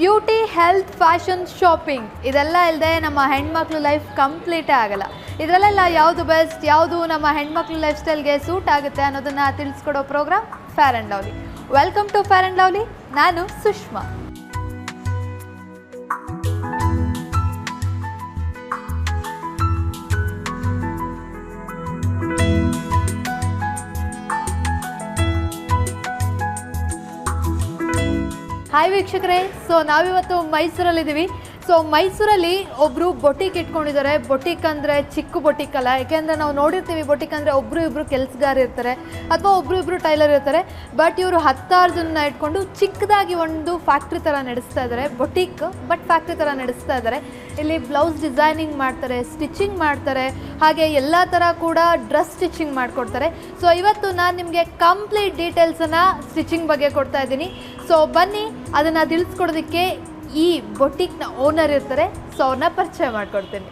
Beauty, health, fashion, shopping ಇದೆಲ್ಲ ಇಲ್ಲದೆ ನಮ್ಮ ಹೆಣ್ಮಕ್ಳು ಲೈಫ್ ಕಂಪ್ಲೀಟೇ ಆಗಲ್ಲ. ಇದರಲ್ಲೆಲ್ಲ ಯಾವುದು ಬೆಸ್ಟ್, ಯಾವುದು ನಮ್ಮ ಹೆಣ್ಮಕ್ಳು ಲೈಫ್ ಸ್ಟೈಲ್ಗೆ ಸೂಟ್ ಆಗುತ್ತೆ ಅನ್ನೋದನ್ನು ತಿಳಿಸ್ಕೊಡೋ programme Fair and Lovely. Welcome to fair and Lovely. ನಾನು ಸುಷ್ಮಾ. ಹಾಯ್ ವೀಕ್ಷಕರೇ, ಸೊ ನಾವಿವತ್ತು ಮೈಸೂರಲ್ಲಿದ್ದೀವಿ. ಸೊ ಮೈಸೂರಲ್ಲಿ ಒಬ್ಬರು ಬೊಟಿಕ್ ಇಟ್ಕೊಂಡಿದ್ದಾರೆ. ಬೊಟಿಕ್ ಅಂದರೆ ಚಿಕ್ಕ ಬೊಟಿಕ್ ಅಲ್ಲ, ಯಾಕೆಂದರೆ ನಾವು ನೋಡಿರ್ತೀವಿ ಬೊಟಿಕ್ ಅಂದರೆ ಒಬ್ಬರು ಇಬ್ಬರು ಕೆಲಸಗಾರ ಇರ್ತಾರೆ ಅಥವಾ ಒಬ್ಬರು ಇಬ್ಬರು ಟೈಲರ್ ಇರ್ತಾರೆ. ಬಟ್ ಇವರು 10 ಜನ ಇಟ್ಕೊಂಡು ಚಿಕ್ಕದಾಗಿ ಒಂದು ಫ್ಯಾಕ್ಟ್ರಿ ಥರ ನಡೆಸ್ತಾ ಇದ್ದಾರೆ. ಬೊಟಿಕ್ ಬಟ್ ಫ್ಯಾಕ್ಟ್ರಿ ಥರ ನಡೆಸ್ತಾ ಇದ್ದಾರೆ. ಇಲ್ಲಿ ಬ್ಲೌಸ್ ಡಿಸೈನಿಂಗ್ ಮಾಡ್ತಾರೆ, ಸ್ಟಿಚಿಂಗ್ ಮಾಡ್ತಾರೆ, ಹಾಗೆ ಎಲ್ಲ ಥರ ಕೂಡ ಡ್ರೆಸ್ ಸ್ಟಿಚಿಂಗ್ ಮಾಡಿಕೊಡ್ತಾರೆ. ಸೊ ಇವತ್ತು ನಾನು ನಿಮಗೆ ಕಂಪ್ಲೀಟ್ ಡೀಟೇಲ್ಸನ್ನು ಸ್ಟಿಚಿಂಗ್ ಬಗ್ಗೆ ಕೊಡ್ತಾ ಇದ್ದೀನಿ. ಸೊ ಬನ್ನಿ ಅದನ್ನು ತಿಳಿಸ್ಕೊಡೋದಕ್ಕೆ ಈ ಬೊಟಿಕ್ನ ಓನರ್ ಇರ್ತಾರೆ. ಸೊ ಅವ್ರನ್ನ ಪರಿಚಯ ಮಾಡಿಕೊಡ್ತೀನಿ.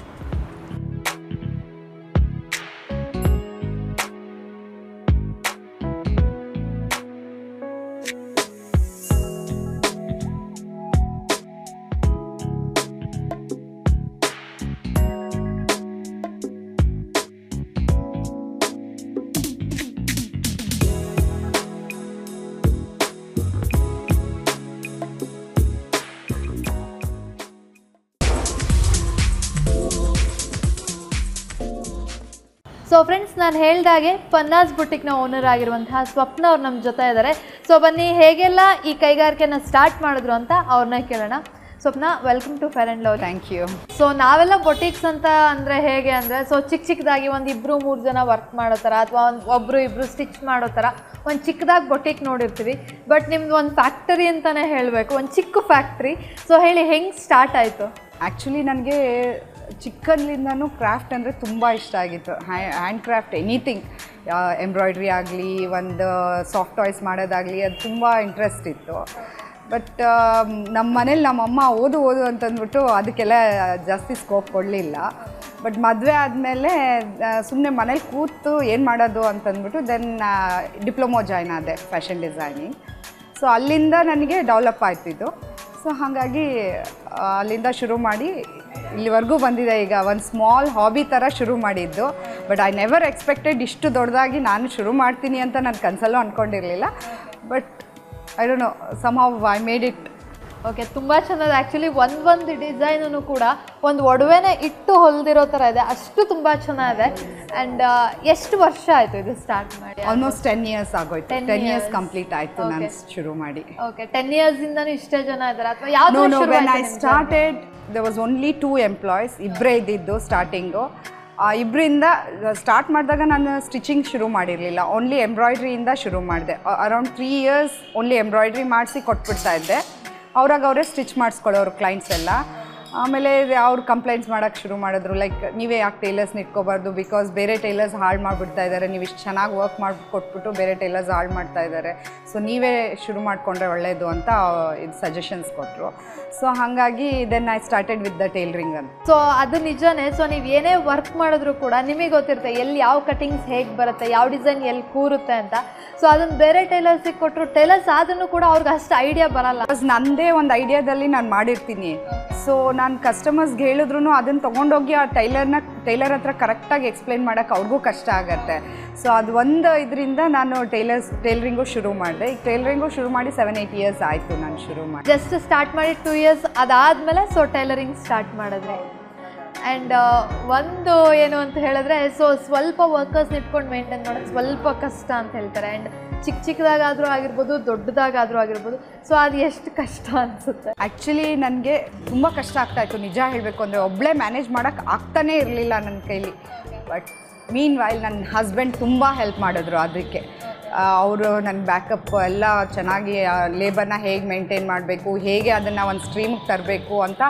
ಸೊ ಫ್ರೆಂಡ್ಸ್, ನಾನು ಹೇಳ್ದಾಗೆ ಪನ್ನಾಸ್ ಬುಟಿಕ್ನ ಓನರ್ ಆಗಿರುವಂತಹ ಸ್ವಪ್ನ ಅವ್ರು ನಮ್ಮ ಜೊತೆ ಇದ್ದಾರೆ. ಸೊ ಬನ್ನಿ ಹೇಗೆಲ್ಲ ಈ ಕೈಗಾರಿಕೆನ ಸ್ಟಾರ್ಟ್ ಮಾಡಿದ್ರು ಅಂತ ಅವ್ರನ್ನ ಕೇಳೋಣ. Swapna, welcome to fair and Lovely. Thank you. So ನಾವೆಲ್ಲ ಬೊಟಿಕ್ಸ್ ಅಂತ ಅಂದರೆ ಹೇಗೆ ಅಂದರೆ, ಸೊ ಚಿಕ್ಕದಾಗಿ ಒಂದು 2-3 ಜನ ವರ್ಕ್ ಮಾಡೋ ಥರ ಅಥವಾ ಒಬ್ಬರು ಇಬ್ಬರು ಸ್ಟಿಚ್ ಮಾಡೋ ಥರ ಒಂದು ಚಿಕ್ಕದಾಗಿ ಬೊಟಿಕ್ ನೋಡಿರ್ತೀವಿ. ಬಟ್ ನಿಮ್ದು ಒಂದು ಫ್ಯಾಕ್ಟರಿ ಅಂತಲೇ ಹೇಳಬೇಕು, ಒಂದು ಚಿಕ್ಕ ಫ್ಯಾಕ್ಟ್ರಿ. ಸೊ ಹೇಳಿ, ಹೆಂಗೆ ಸ್ಟಾರ್ಟ್ ಆಯಿತು? ಆ್ಯಕ್ಚುಲಿ ನನಗೆ ಚಿಕ್ಕಂದ್ಲಿಂದನೂ ಕ್ರಾಫ್ಟ್ ಅಂದರೆ ತುಂಬ ಇಷ್ಟ ಆಗಿತ್ತು. ಹ್ಯಾಂಡ್ ಕ್ರಾಫ್ಟ್, ಎನಿಥಿಂಗ್, ಎಂಬ್ರಾಯ್ಡ್ರಿ ಆಗಲಿ, ಒಂದು ಸಾಫ್ಟ್ ಟಾಯ್ಸ್ ಮಾಡೋದಾಗಲಿ, ಅದು ತುಂಬ ಇಂಟ್ರೆಸ್ಟ್ ಇತ್ತು. ಬಟ್ ನಮ್ಮ ಮನೇಲಿ ನಮ್ಮಮ್ಮ ಓದು ಅಂತಂದ್ಬಿಟ್ಟು ಅದಕ್ಕೆಲ್ಲ ಜಾಸ್ತಿ ಸ್ಕೋಪ್ ಕೊಡಲಿಲ್ಲ. ಬಟ್ ಮದುವೆ ಆದಮೇಲೆ ಸುಮ್ಮನೆ ಮನೇಲಿ ಕೂತು ಏನು ಮಾಡೋದು ಅಂತಂದ್ಬಿಟ್ಟು ದೆನ್ ಡಿಪ್ಲೊಮೊ ಜಾಯ್ನ್ ಆದೆ, ಫ್ಯಾಷನ್ ಡಿಸೈನಿಂಗ್. ಸೊ ಅಲ್ಲಿಂದ ನನಗೆ ಡೆವಲಪ್ ಆಯ್ತಿದ್ದು. ಸೊ ಹಾಗಾಗಿ ಅಲ್ಲಿಂದ ಶುರು ಮಾಡಿ ಇಲ್ಲಿವರೆಗೂ ಬಂದಿದೆ. ಈಗ ಒಂದು ಸ್ಮಾಲ್ ಹಾಬಿ ಥರ ಶುರು ಮಾಡಿದ್ದು. ಬಟ್ ಐ ನೆವರ್ ಎಕ್ಸ್ಪೆಕ್ಟೆಡ್ ಇಷ್ಟು ದೊಡ್ಡದಾಗಿ ನಾನು ಶುರು ಮಾಡ್ತೀನಿ ಅಂತ ನಾನು ಕನಸಲ್ಲೂ ಅಂದ್ಕೊಂಡಿರಲಿಲ್ಲ. But I don't know, somehow I made it. Okay, ತುಂಬ ಚೆನ್ನಾಗಿದೆ. ಆ್ಯಕ್ಚುಲಿ ಒಂದು ಡಿಸೈನೂ ಕೂಡ ಒಂದು ಒಡವೆನ ಇಟ್ಟು ಹೊಲಿದಿರೋ ಥರ ಇದೆ, ಅಷ್ಟು ತುಂಬ ಚೆನ್ನಾಗಿದೆ. ಆ್ಯಂಡ್ ಎಷ್ಟು ವರ್ಷ ಆಯಿತು ಇದು ಸ್ಟಾರ್ಟ್ ಮಾಡಿ? ಆಲ್ಮೋಸ್ಟ್ 10 years ಆಗೋಯ್ತು. 10 years ಕಂಪ್ಲೀಟ್ ಆಯಿತು ನಾನು ಶುರು ಮಾಡಿ. ಓಕೆ, 10 yearsಯಿಂದನೂ ಇಷ್ಟೇ ಜನ ಇದ್ದಾರೆ ಅಥವಾ ಯಾವುದು? No, when I started there was only 2 employees. ಇಬ್ಬರೇ ಇದ್ದಿದ್ದು ಸ್ಟಾರ್ಟಿಂಗು. ಇಬ್ಬರಿಂದ ಸ್ಟಾರ್ಟ್ ಮಾಡಿದಾಗ ನಾನು ಸ್ಟಿಚಿಂಗ್ ಶುರು ಮಾಡಿರಲಿಲ್ಲ, ಓನ್ಲಿ ಎಂಬ್ರಾಯ್ಡ್ರಿಯಿಂದ ಶುರು ಮಾಡಿದೆ. ಅರೌಂಡ್ 3 years ಓನ್ಲಿ ಎಂಬ್ರಾಯ್ಡ್ರಿ ಮಾಡಿಸಿ ಕೊಟ್ಬಿಡ್ತಾ ಇದ್ದೆ. ಅವರೇ ಸ್ಟಿಚ್ ಮಾಡಿಸ್ಕೊಳ್ಳೋರು ಕ್ಲೈಂಟ್ಸ್ ಎಲ್ಲ. ಆಮೇಲೆ ಅವ್ರು ಕಂಪ್ಲೇಂಟ್ಸ್ ಮಾಡೋಕ್ಕೆ ಶುರು ಮಾಡಿದ್ರು, ಲೈಕ್ ನೀವೇ ಯಾಕೆ ಟೈಲರ್ಸ್ನ ಇಟ್ಕೋಬಾರ್ದು, ಬಿಕಾಸ್ ಬೇರೆ ಟೈಲರ್ಸ್ ಹಾಳು ಮಾಡಿಬಿಡ್ತಾ ಇದ್ದಾರೆ, ನೀವು ಇಷ್ಟು ಚೆನ್ನಾಗಿ ವರ್ಕ್ ಮಾಡಿ ಕೊಟ್ಬಿಟ್ಟು ಬೇರೆ ಟೈಲರ್ಸ್ ಹಾಳು ಮಾಡ್ತಾ ಇದ್ದಾರೆ, ಸೊ ನೀವೇ ಶುರು ಮಾಡಿಕೊಂಡ್ರೆ ಒಳ್ಳೆಯದು ಅಂತ ಇದು ಸಜೆಷನ್ಸ್ ಕೊಟ್ಟರು. ಸೊ ಹಾಗಾಗಿ then I started with the tailoring ಅಂತ. ಸೊ ಅದು ನಿಜನೇ. ಸೊ ನೀವು ಏನೇ ವರ್ಕ್ ಮಾಡಿದ್ರು ಕೂಡ ನಿಮಗೆ ಗೊತ್ತಿರುತ್ತೆ ಎಲ್ಲಿ ಯಾವ ಕಟಿಂಗ್ಸ್ ಹೇಗೆ ಬರುತ್ತೆ, ಯಾವ ಡಿಸೈನ್ ಎಲ್ಲಿ ಕೂರುತ್ತೆ ಅಂತ. ಸೊ ಅದನ್ನು ಬೇರೆ ಟೈಲರ್ಸಿಗೆ ಕೊಟ್ಟರು, ಟೈಲರ್ಸ್ ಆದ್ರೂ ಕೂಡ ಅವ್ರಿಗೆ ಅಷ್ಟು ಐಡಿಯಾ ಬರಲ್ಲ. ಬಿಕಾಸ್ ನನ್ನದೇ ಒಂದು ಐಡಿಯಾದಲ್ಲಿ ನಾನು ಮಾಡಿರ್ತೀನಿ. ಸೊ ನಾನು ಕಸ್ಟಮರ್ಸ್ಗೆ ಹೇಳಿದ್ರು ಅದನ್ನು ತೊಗೊಂಡೋಗಿ ಆ ಟೈಲರ್ ಹತ್ರ ಕರೆಕ್ಟಾಗಿ ಎಕ್ಸ್ಪ್ಲೈನ್ ಮಾಡೋಕ್ಕೆ ಅವ್ರಿಗೂ ಕಷ್ಟ ಆಗುತ್ತೆ. ಸೊ ಅದು ಒಂದು ಇದರಿಂದ ನಾನು ಟೈಲರಿಂಗು ಶುರು ಮಾಡಿದೆ. ಈಗ ಟೈಲರಿಂಗು ಶುರು ಮಾಡಿ 7-8 years ಆಯಿತು ನಾನು ಶುರು ಮಾಡಿ. ಜಸ್ಟ್ ಸ್ಟಾರ್ಟ್ ಮಾಡಿ 2 years ಅದಾದಮೇಲೆ ಸೊ ಟೈಲರಿಂಗ್ ಸ್ಟಾರ್ಟ್ ಮಾಡಿದ್ರೆ. ಆ್ಯಂಡ್ ಒಂದು ಏನು ಅಂತ ಹೇಳಿದ್ರೆ, ಸೊ ಸ್ವಲ್ಪ ವರ್ಕರ್ಸ್ನ ಇಟ್ಕೊಂಡು ಮೇಂಟೈನ್ ಮಾಡೋದು ಸ್ವಲ್ಪ ಕಷ್ಟ ಅಂತ ಹೇಳ್ತಾರೆ. ಆ್ಯಂಡ್ ಚಿಕ್ಕದಾಗಾದರೂ ಆಗಿರ್ಬೋದು, ದೊಡ್ಡದಾಗಾದರೂ ಆಗಿರ್ಬೋದು. ಸೊ ಅದು ಎಷ್ಟು ಕಷ್ಟ ಅನಿಸುತ್ತೆ? ಆ್ಯಕ್ಚುಲಿ ನನಗೆ ತುಂಬ ಕಷ್ಟ ಆಗ್ತಾಯಿತ್ತು, ನಿಜ ಹೇಳಬೇಕು ಅಂದರೆ. ಒಬ್ಬಳೇ ಮ್ಯಾನೇಜ್ ಮಾಡೋಕ್ಕೆ ಆಗ್ತಾನೇ ಇರಲಿಲ್ಲ ನನ್ನ ಕೈಲಿ. ಬಟ್ ಮೀನ್ ವೈಲ್ ನನ್ನ ಹಸ್ಬೆಂಡ್ ತುಂಬ ಹೆಲ್ಪ್ ಮಾಡಿದ್ರು ಅದಕ್ಕೆ. ಅವರು ನನ್ನ ಬ್ಯಾಕಪ್ ಎಲ್ಲ ಚೆನ್ನಾಗಿ ಲೇಬರ್ನ ಹೇಗೆ ಮೇಂಟೈನ್ ಮಾಡಬೇಕು, ಹೇಗೆ ಅದನ್ನು ಒಂದು ಸ್ಟ್ರೀಮಿಗೆ ತರಬೇಕು ಅಂತ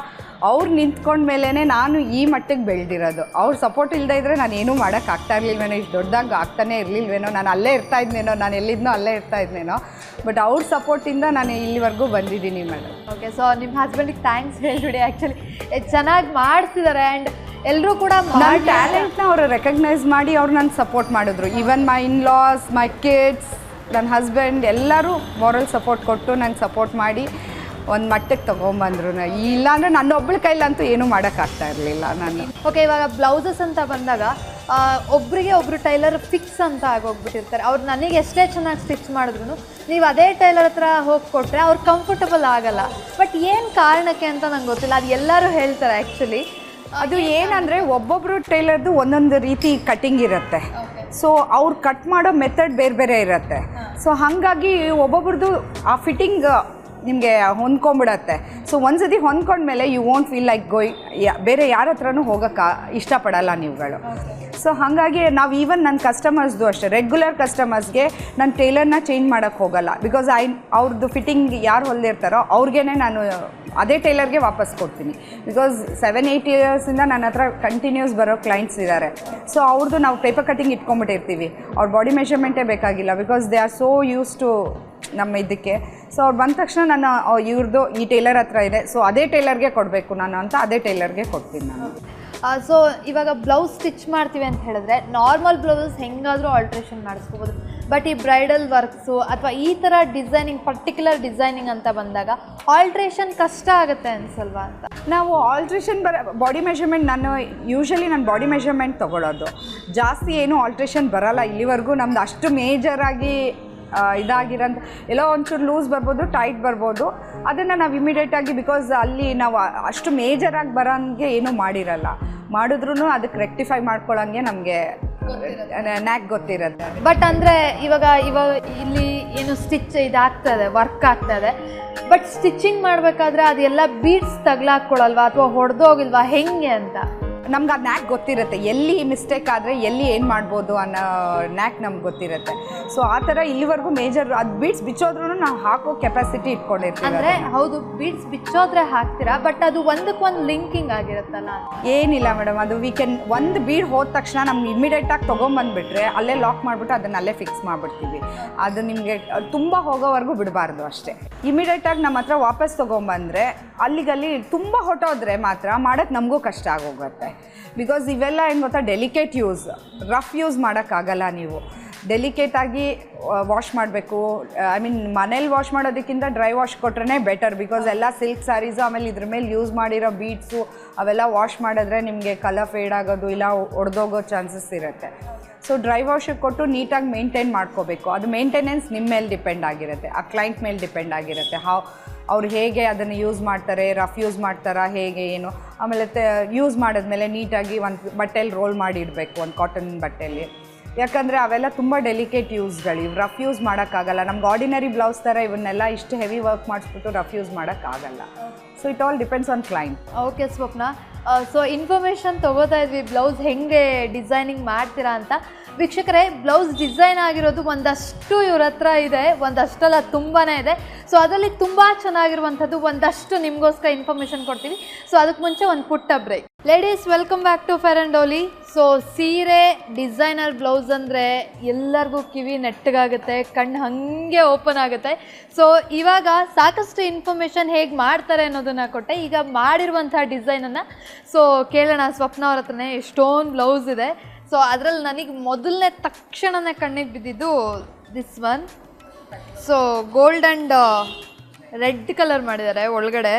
ಅವ್ರು ನಿಂತ್ಕೊಂಡ ಮೇಲೇ ನಾನು ಈ ಮಟ್ಟಿಗೆ ಬೆಳೆದಿರೋದು. ಅವ್ರ ಸಪೋರ್ಟ್ ಇಲ್ಲದೆ ಇದ್ದರೆ ನಾನು ಏನೂ ಮಾಡೋಕ್ಕೆ ಆಗ್ತಾ ಇರಲಿಲ್ವೇನೋ, ಇಷ್ಟು ದೊಡ್ಡದಾಗಿ ಆಗ್ತಾನೇ ಇರಲಿಲ್ವೇನೋ, ನಾನು ಅಲ್ಲೇ ಇರ್ತಾಯಿದ್ನೇನೋ, ನಾನು ಎಲ್ಲಿದ್ನೋ ಅಲ್ಲೇ ಇರ್ತಾಯಿದ್ನೇನೋ. ಬಟ್ ಅವ್ರ ಸಪೋರ್ಟಿಂದ ನಾನು ಇಲ್ಲಿವರೆಗೂ ಬಂದಿದ್ದೀನಿ ಮೇಡಮ್. ಓಕೆ, ಸೊ ನಿಮ್ಮ ಹಸ್ಬೆಂಡಿಗೆ ಥ್ಯಾಂಕ್ಸ್ ಹೇಳಿಬಿಡಿ. ಆ್ಯಕ್ಚುಲಿ ಚೆನ್ನಾಗಿ ಮಾಡಿಸಿದ್ದಾರೆ. ಆ್ಯಂಡ್ ಎಲ್ಲರೂ ಕೂಡ ನನ್ನ ಟ್ಯಾಲೆಂಟ್ನ ಅವರು ರೆಕಗ್ನೈಸ್ ಮಾಡಿ ಅವ್ರು ನನ್ನ ಸಪೋರ್ಟ್ ಮಾಡಿದ್ರು. ಈವನ್ ಮೈ ಇನ್-ಲಾಸ್, ಮೈ ಕಿಡ್ಸ್, ನನ್ನ ಹಸ್ಬೆಂಡ್ ಎಲ್ಲರೂ ಮಾರಲ್ ಸಪೋರ್ಟ್ ಕೊಟ್ಟು ನಂಗೆ ಸಪೋರ್ಟ್ ಮಾಡಿ ಒಂದು ಮಟ್ಟಕ್ಕೆ ತೊಗೊಂಬಂದ್ರು. ಇಲ್ಲಾಂದರೆ ನನ್ನೊಬ್ಬಳ ಕೈಲಂತೂ ಏನೂ ಮಾಡೋಕ್ಕಾಗ್ತಾ ಇರಲಿಲ್ಲ ನಾನು. ಓಕೆ, ಇವಾಗ ಬ್ಲೌಸಸ್ ಅಂತ ಬಂದಾಗ ಒಬ್ಬರಿಗೆ ಒಬ್ಬರು ಟೈಲರ್ ಫಿಕ್ಸ್ ಅಂತ ಆಗೋಗ್ಬಿಟ್ಟಿರ್ತಾರೆ. ಅವ್ರು ನನಗೆ ಎಷ್ಟೇ ಚೆನ್ನಾಗಿ ಸ್ಟಿಚ್ ಮಾಡಿದ್ರು ನೀವು ಅದೇ ಟೈಲರ್ ಹತ್ರ ಹೋಗಿ ಕೊಟ್ಟರೆ ಅವ್ರು ಕಂಫರ್ಟಬಲ್ ಆಗಲ್ಲ. ಬಟ್ ಏನು ಕಾರಣಕ್ಕೆ ಅಂತ ನಂಗೆ ಗೊತ್ತಿಲ್ಲ, ಅದು ಎಲ್ಲರೂ ಹೇಳ್ತಾರೆ ಆ್ಯಕ್ಚುಲಿ. ಅದು ಏನಂದರೆ ಒಬ್ಬೊಬ್ಬರು ಟೈಲರ್ದು ಒಂದೊಂದು ರೀತಿ ಕಟ್ಟಿಂಗ್ ಇರುತ್ತೆ. ಸೊ ಅವ್ರು ಕಟ್ ಮಾಡೋ ಮೆಥಡ್ ಬೇರೆ ಬೇರೆ ಇರುತ್ತೆ. ಸೊ ಹಾಗಾಗಿ ಒಬ್ಬೊಬ್ರದ್ದು ಆ ಫಿಟ್ಟಿಂಗ್ ನಿಮಗೆ ಹೊಂದ್ಕೊಂಬಿಡತ್ತೆ. ಸೊ ಒಂದ್ಸತಿ ಹೊಂದ್ಕೊಂಡ್ಮೇಲೆ ಯು ವೋಂಟ್ ಫೀಲ್ ಲೈಕ್ ಬೇರೆ ಯಾರ ಹತ್ರನೂ ಹೋಗೋಕ್ಕೆ ಇಷ್ಟಪಡಲ್ಲ ನೀವುಗಳು. ಸೊ ಹಾಗಾಗಿ ನಾವು ಈವನ್ ನನ್ನ ಕಸ್ಟಮರ್ಸ್ದು ಅಷ್ಟೇ, ರೆಗ್ಯುಲರ್ ಕಸ್ಟಮರ್ಸ್ಗೆ ನಾನು ಟೈಲರ್ನ ಚೇಂಜ್ ಮಾಡೋಕ್ಕೆ ಹೋಗಲ್ಲ. ಬಿಕಾಸ್ ಅವ್ರದ್ದು ಫಿಟ್ಟಿಂಗ್ ಯಾರು ಹೊಲ್ದಿರ್ತಾರೋ ಅವ್ರಿಗೇ ನಾನು ಅದೇ ಟೈಲರ್ಗೆ ವಾಪಸ್ ಕೊಡ್ತೀನಿ. ಬಿಕಾಸ್ 7-8 ಇಯರ್ಸಿಂದ ನನ್ನ ಹತ್ರ ಕಂಟಿನ್ಯೂಸ್ ಬರೋ ಕ್ಲೈಂಟ್ಸ್ ಇದ್ದಾರೆ. ಸೊ ಅವ್ರದ್ದು ನಾವು ಪೇಪರ್ ಕಟ್ಟಿಂಗ್ ಇಟ್ಕೊಂಡ್ಬಿಟ್ಟಿರ್ತೀವಿ. ಅವ್ರ ಬಾಡಿ ಮೆಷರ್ಮೆಂಟೇ ಬೇಕಾಗಿಲ್ಲ. Because they are so used to ನಮ್ಮ ಇದಕ್ಕೆ. ಸೊ ಅವ್ರು ಬಂದ ತಕ್ಷಣ ನಾನು ಇವ್ರದ್ದು ಈ ಟೈಲರ್ ಹತ್ರ ಇದೆ, ಸೊ ಅದೇ ಟೈಲರ್ಗೆ ಕೊಡಬೇಕು ನಾನು ಅಂತ ಅದೇ ಟೈಲರ್ಗೆ ಕೊಡ್ತೀನಿ ನಾನು. ಸೊ ಇವಾಗ ಬ್ಲೌಸ್ ಸ್ಟಿಚ್ ಮಾಡ್ತೀವಿ ಅಂತ ಹೇಳಿದ್ರೆ ನಾರ್ಮಲ್ ಬ್ಲೌಸಸ್ ಹೆಂಗಾದರೂ ಆಲ್ಟ್ರೇಷನ್ ಮಾಡಿಸ್ಕೋಬೋದು. ಬಟ್ ಈ ಬ್ರೈಡಲ್ ವರ್ಕ್ಸು ಅಥವಾ ಈ ಥರ ಡಿಸೈನಿಂಗ್, ಪರ್ಟಿಕ್ಯುಲರ್ ಡಿಸೈನಿಂಗ್ ಅಂತ ಬಂದಾಗ ಆಲ್ಟ್ರೇಷನ್ ಕಷ್ಟ ಆಗುತ್ತೆ ಅನ್ಸಲ್ವಾ ಅಂತ. ನಾವು ಆಲ್ಟ್ರೇಷನ್ ಬಾಡಿ ಮೆಷರ್ಮೆಂಟ್ ನಾನು ಬಾಡಿ ಮೆಷರ್ಮೆಂಟ್ ತೊಗೊಳೋದು ಜಾಸ್ತಿ ಏನು ಆಲ್ಟ್ರೇಷನ್ ಬರೋಲ್ಲ ಇಲ್ಲಿವರೆಗೂ. ನಮ್ದು ಅಷ್ಟು ಮೇಜರಾಗಿ ಇದಾಗಿರೋಂಥ ಎಲ್ಲೋ ಒಂಚೂರು ಲೂಸ್ ಬರ್ಬೋದು, ಟೈಟ್ ಬರ್ಬೋದು, ಅದನ್ನು ನಾವು ಇಮಿಡಿಯೇಟಾಗಿ ಬಿಕಾಸ್ ಅಲ್ಲಿ ನಾವು ಅಷ್ಟು ಮೇಜರಾಗಿ ಬರೋಂಗೆ ಏನೂ ಮಾಡಿರಲ್ಲ. ಮಾಡಿದ್ರೂ ಅದಕ್ಕೆ ರೆಕ್ಟಿಫೈ ಮಾಡ್ಕೊಳ್ಳೋಂಗೆ ನಮಗೆ ನ್ಯಾಕ್ ಗೊತ್ತಿರುತ್ತೆ. ಬಟ್ ಅಂದರೆ ಇವಾಗ ಇಲ್ಲಿ ಏನು ಸ್ಟಿಚ್ ಇದಾಗ್ತದೆ, ವರ್ಕ್ ಆಗ್ತದೆ, ಬಟ್ ಸ್ಟಿಚಿಂಗ್ ಮಾಡಬೇಕಾದ್ರೆ ಅದೆಲ್ಲ ಬೀಡ್ಸ್ ತಗ್ಲಾಕ್ಕೊಳಲ್ವಾ ಅಥವಾ ಹೊಡೆದೋಗಿಲ್ವಾ ಹೆಂಗೆ ಅಂತ ನಮ್ಗೆ ಆ ನ್ಯಾಕ್ ಗೊತ್ತಿರುತ್ತೆ. ಎಲ್ಲಿ ಮಿಸ್ಟೇಕ್ ಆದರೆ ಎಲ್ಲಿ ಏನು ಮಾಡ್ಬೋದು ಅನ್ನೋ ನ್ಯಾಕ್ ನಮ್ಗೆ ಗೊತ್ತಿರುತ್ತೆ. ಸೊ ಆ ಥರ ಇಲ್ಲಿವರೆಗೂ ಮೇಜರ್ ಅದು ಬೀಡ್ಸ್ ಬಿಚ್ಚೋದ್ರೂ ನಾವು ಹಾಕೋ ಕೆಪಾಸಿಟಿ ಇಟ್ಕೊಂಡಿರ್ತೀವಿ. ಅಂದರೆ ಹೌದು, ಬೀಡ್ಸ್ ಬಿಚ್ಚೋದ್ರೆ ಹಾಕ್ತೀರಾ, ಬಟ್ ಅದು ಒಂದಕ್ಕೊಂದು ಲಿಂಕಿಂಗ್ ಆಗಿರುತ್ತಲ್ಲ. ಏನಿಲ್ಲ ಮೇಡಮ್, ಅದು ಒಂದು ಬೀಡ್ ಹೋದ ತಕ್ಷಣ ನಮ್ಗೆ ಇಮಿಡಿಯೇಟಾಗಿ ತೊಗೊಂಬಂದುಬಿಟ್ರೆ ಅಲ್ಲೇ ಲಾಕ್ ಮಾಡಿಬಿಟ್ಟು ಅದನ್ನ ಅಲ್ಲೇ ಫಿಕ್ಸ್ ಮಾಡಿಬಿಡ್ತೀವಿ. ಅದು ನಿಮಗೆ ತುಂಬ ಹೋಗೋವರೆಗೂ ಬಿಡಬಾರ್ದು ಅಷ್ಟೇ. ಇಮಿಡಿಯೇಟಾಗಿ ನಮ್ಮ ಹತ್ರ ವಾಪಸ್ ತೊಗೊಂಬಂದರೆ ಅಲ್ಲಿಗಲ್ಲಿ ತುಂಬ ಹೊಟ್ಟೋದ್ರೆ ಮಾತ್ರ ಮಾಡೋಕ್ಕೆ ನಮಗೂ ಕಷ್ಟ ಆಗೋಗುತ್ತೆ. ಬಿಕಾಸ್ ಇವೆಲ್ಲ ಏನು ಗೊತ್ತಾ, ಡೆಲಿಕೇಟ್ ಯೂಸ್, ರಫ್ ಯೂಸ್ ಮಾಡೋಕ್ಕಾಗಲ್ಲ. ನೀವು ಡೆಲಿಕೇಟಾಗಿ ವಾಶ್ ಮಾಡಬೇಕು. ಐ ಮೀನ್ ಮನೇಲಿ ವಾಶ್ ಮಾಡೋದಕ್ಕಿಂತ ಡ್ರೈ ವಾಶ್ ಕೊಟ್ರೇ ಬೆಟರ್. ಬಿಕಾಸ್ ಎಲ್ಲ ಸಿಲ್ಕ್ ಸ್ಯಾರೀಸು ಆಮೇಲೆ ಇದ್ರ ಮೇಲೆ ಯೂಸ್ ಮಾಡಿರೋ ಬೀಡ್ಸು ಅವೆಲ್ಲ ವಾಶ್ ಮಾಡಿದ್ರೆ ನಿಮಗೆ ಕಲರ್ ಫೇಡ್ ಆಗೋದು ಇಲ್ಲ ಒಡೆದೋಗೋ ಚಾನ್ಸಸ್ ಇರುತ್ತೆ. ಸೊ ಡ್ರೈ ವಾಶಿಗೆ ಕೊಟ್ಟು ನೀಟಾಗಿ ಮೇಂಟೈನ್ ಮಾಡ್ಕೋಬೇಕು. ಅದು ಮೇಂಟೆನೆನ್ಸ್ ನಿಮ್ಮ ಮೇಲೆ ಡಿಪೆಂಡ್ ಆಗಿರುತ್ತೆ, ಆ ಕ್ಲೈಂಟ್ ಮೇಲೆ ಡಿಪೆಂಡ್ ಆಗಿರುತ್ತೆ. ಅವ್ರು ಹೇಗೆ ಅದನ್ನು ಯೂಸ್ ಮಾಡ್ತಾರೆ, ರಫ್ ಯೂಸ್ ಮಾಡ್ತಾರಾ ಹೇಗೆ ಏನು. ಆಮೇಲೆ ಯೂಸ್ ಮಾಡಿದ್ಮೇಲೆ ನೀಟಾಗಿ ಒಂದು ಬಟ್ಟೆಲಿ ರೋಲ್ ಮಾಡಿ ಇಡಬೇಕು, ಒಂದು ಕಾಟನ್ ಬಟ್ಟೆಯಲ್ಲಿ. ಯಾಕಂದರೆ ಅವೆಲ್ಲ ತುಂಬ ಡೆಲಿಕೇಟ್ ಯೂಸ್ಗಳು. ಇವು ರಫ್ ಯೂಸ್ ಮಾಡೋಕ್ಕಾಗಲ್ಲ. ನಮ್ಗೆ ಆರ್ಡಿನರಿ ಬ್ಲೌಸ್ ಥರ ಇವನ್ನೆಲ್ಲ ಇಷ್ಟು ಹೆವಿ ವರ್ಕ್ ಮಾಡಿಸ್ಬಿಟ್ಟು ರಫ್ ಯೂಸ್ ಮಾಡೋಕ್ಕಾಗಲ್ಲ. So it all depends on client. Okay Swapna, so information ತೊಗೋತಾ ಇದ್ವಿ ಬ್ಲೌಸ್ ಹೆಂಗೆ ಡಿಸೈನಿಂಗ್ ಮಾಡ್ತೀರಾ ಅಂತ. ವೀಕ್ಷಕರೇ, ಬ್ಲೌಸ್ ಡಿಸೈನ್ ಆಗಿರೋದು ಒಂದಷ್ಟು ಇವ್ರ ಹತ್ರ ಇದೆ, ಒಂದಷ್ಟಲ್ಲ ತುಂಬಾ ಇದೆ. ಸೊ ಅದರಲ್ಲಿ ತುಂಬ ಚೆನ್ನಾಗಿರುವಂಥದ್ದು ಒಂದಷ್ಟು ನಿಮಗೋಸ್ಕರ ಇನ್ಫಾರ್ಮೇಷನ್ ಕೊಡ್ತೀವಿ. ಸೊ ಅದಕ್ಕೆ ಮುಂಚೆ ಒಂದು ಪುಟ್ಟ break. Ladies, welcome back to fair and lovely. So ಸೀರೆ ಡಿಸೈನರ್ ಬ್ಲೌಸ್ ಅಂದರೆ ಎಲ್ಲರಿಗೂ ಕಿವಿ ನೆಟ್ಟಗಾಗುತ್ತೆ, ಕಣ್ಣು ಹಾಗೆ ಓಪನ್ ಆಗುತ್ತೆ. ಸೊ ಇವಾಗ ಸಾಕಷ್ಟು ಇನ್ಫಾರ್ಮೇಷನ್ ಹೇಗೆ ಮಾಡ್ತಾರೆ ಅನ್ನೋದನ್ನು ಕೊಟ್ಟೆ. ಈಗ ಮಾಡಿರುವಂಥ ಡಿಸೈನನ್ನು ಸೊ ಕೇಳೋಣ ಸ್ವಪ್ನ ಅವ್ರ ಹತ್ರನೇ. ಎಷ್ಟೊಂದು ಬ್ಲೌಸ್ ಇದೆ. ಸೊ ಅದರಲ್ಲಿ ನನಗೆ ಮೊದಲನೇ ತಕ್ಷಣನೇ ಕಣ್ಣಿಗೆ ಬಿದ್ದಿದ್ದು this one. So gold and red colour ಮಾಡಿದ್ದಾರೆ ಒಳಗಡೆ.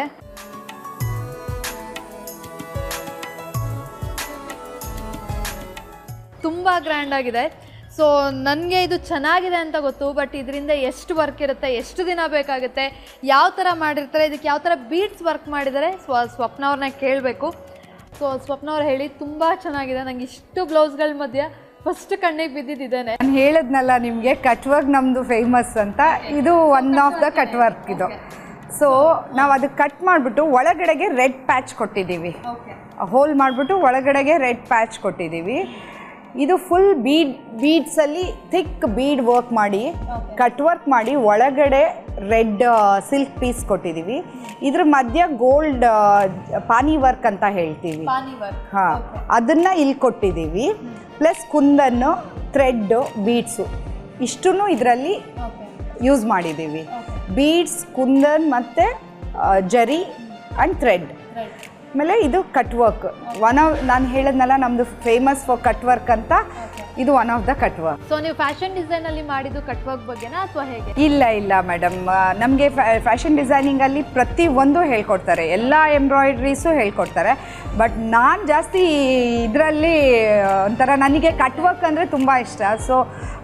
ತುಂಬ ಗ್ರ್ಯಾಂಡ್ ಆಗಿದೆ. ಸೊ ನನಗೆ ಇದು ಚೆನ್ನಾಗಿದೆ ಅಂತ ಗೊತ್ತು, ಬಟ್ ಇದರಿಂದ ಎಷ್ಟು ವರ್ಕ್ ಇರುತ್ತೆ, ಎಷ್ಟು ದಿನ ಬೇಕಾಗುತ್ತೆ, ಯಾವ ಥರ ಮಾಡಿರ್ತಾರೆ, ಇದಕ್ಕೆ ಯಾವ ಥರ ಬೀಡ್ಸ್ ವರ್ಕ್ ಮಾಡಿದ್ದಾರೆ ಸ್ವಪ್ನ ಅವ್ರನ್ನ ಕೇಳಬೇಕು. ಸೊ ಸ್ವಪ್ನ ಅವ್ರು ಹೇಳಿ, ತುಂಬ ಚೆನ್ನಾಗಿದೆ. ನಂಗೆ ಇಷ್ಟು ಬ್ಲೌಸ್ಗಳ ಮಧ್ಯೆ ಫಸ್ಟ್ ಕಣ್ಣಿಗೆ ಬಿದ್ದಿದ್ದೇನೆ. ನಾನು ಹೇಳಿದ್ನಲ್ಲ ನಿಮಗೆ, ಕಟ್ ವರ್ಕ್ ನಮ್ಮದು ಫೇಮಸ್ ಅಂತ. ಇದು one of the cut work ಇದು. ಸೊ ನಾವು ಅದು ಕಟ್ ಮಾಡಿಬಿಟ್ಟು ಒಳಗಡೆಗೆ ರೆಡ್ ಪ್ಯಾಚ್ ಕೊಟ್ಟಿದ್ದೀವಿ. ಹೋಲ್ ಮಾಡಿಬಿಟ್ಟು ಒಳಗಡೆಗೆ ರೆಡ್ ಪ್ಯಾಚ್ ಕೊಟ್ಟಿದ್ದೀವಿ. ಇದು ಫುಲ್ ಬೀಡ್ಸಲ್ಲಿ ಥಿಕ್ ಬೀಡ್ ವರ್ಕ್ ಮಾಡಿ ಕಟ್ ವರ್ಕ್ ಮಾಡಿ ಒಳಗಡೆ ರೆಡ್ ಸಿಲ್ಕ್ ಪೀಸ್ ಕೊಟ್ಟಿದ್ದೀವಿ. ಇದ್ರ ಮಧ್ಯ ಗೋಲ್ಡ್ ಪಾನಿ ವರ್ಕ್ ಅಂತ ಹೇಳ್ತೀವಿ. ಹಾಂ, ಅದನ್ನು ಇಲ್ಲಿ ಕೊಟ್ಟಿದ್ದೀವಿ. ಪ್ಲಸ್ ಕುಂದನ್ನು, ಥ್ರೆಡ್ಡು, ಬೀಡ್ಸು ಇಷ್ಟೂ ಇದರಲ್ಲಿ ಯೂಸ್ ಮಾಡಿದ್ದೀವಿ. ಬೀಡ್ಸ್, ಕುಂದನ್ ಮತ್ತು ಜರಿ ಆ್ಯಂಡ್ ಥ್ರೆಡ್ ಆಮೇಲೆ ಇದು ಕಟ್ ವರ್ಕ್ ನಾನು ಹೇಳಿದ್ನಲ್ಲ ನಮ್ಮದು ಫೇಮಸ್ ಫಾರ್ ಕಟ್ ವರ್ಕ್ ಅಂತ, ಇದು one of the cut work. So ನೀವು ಫ್ಯಾಷನ್ ಡಿಸೈನಲ್ಲಿ ಮಾಡಿದ್ದು ಕಟ್ ವರ್ಕ್ ಬಗ್ಗೆನಾ ಅಥವಾ ಹೇಗೆ? ಇಲ್ಲ ಮೇಡಮ್, ನಮಗೆ ಫ್ಯಾಷನ್ ಡಿಸೈನಿಂಗಲ್ಲಿ ಪ್ರತಿಯೊಂದು ಹೇಳ್ಕೊಡ್ತಾರೆ, ಎಲ್ಲ ಎಂಬ್ರಾಯ್ಡ್ರೀಸು ಹೇಳ್ಕೊಡ್ತಾರೆ. ಬಟ್ ನಾನು ಜಾಸ್ತಿ ಇದರಲ್ಲಿ ಒಂಥರ ನನಗೆ ಕಟ್ ವರ್ಕ್ ಅಂದರೆ ತುಂಬ ಇಷ್ಟ. ಸೊ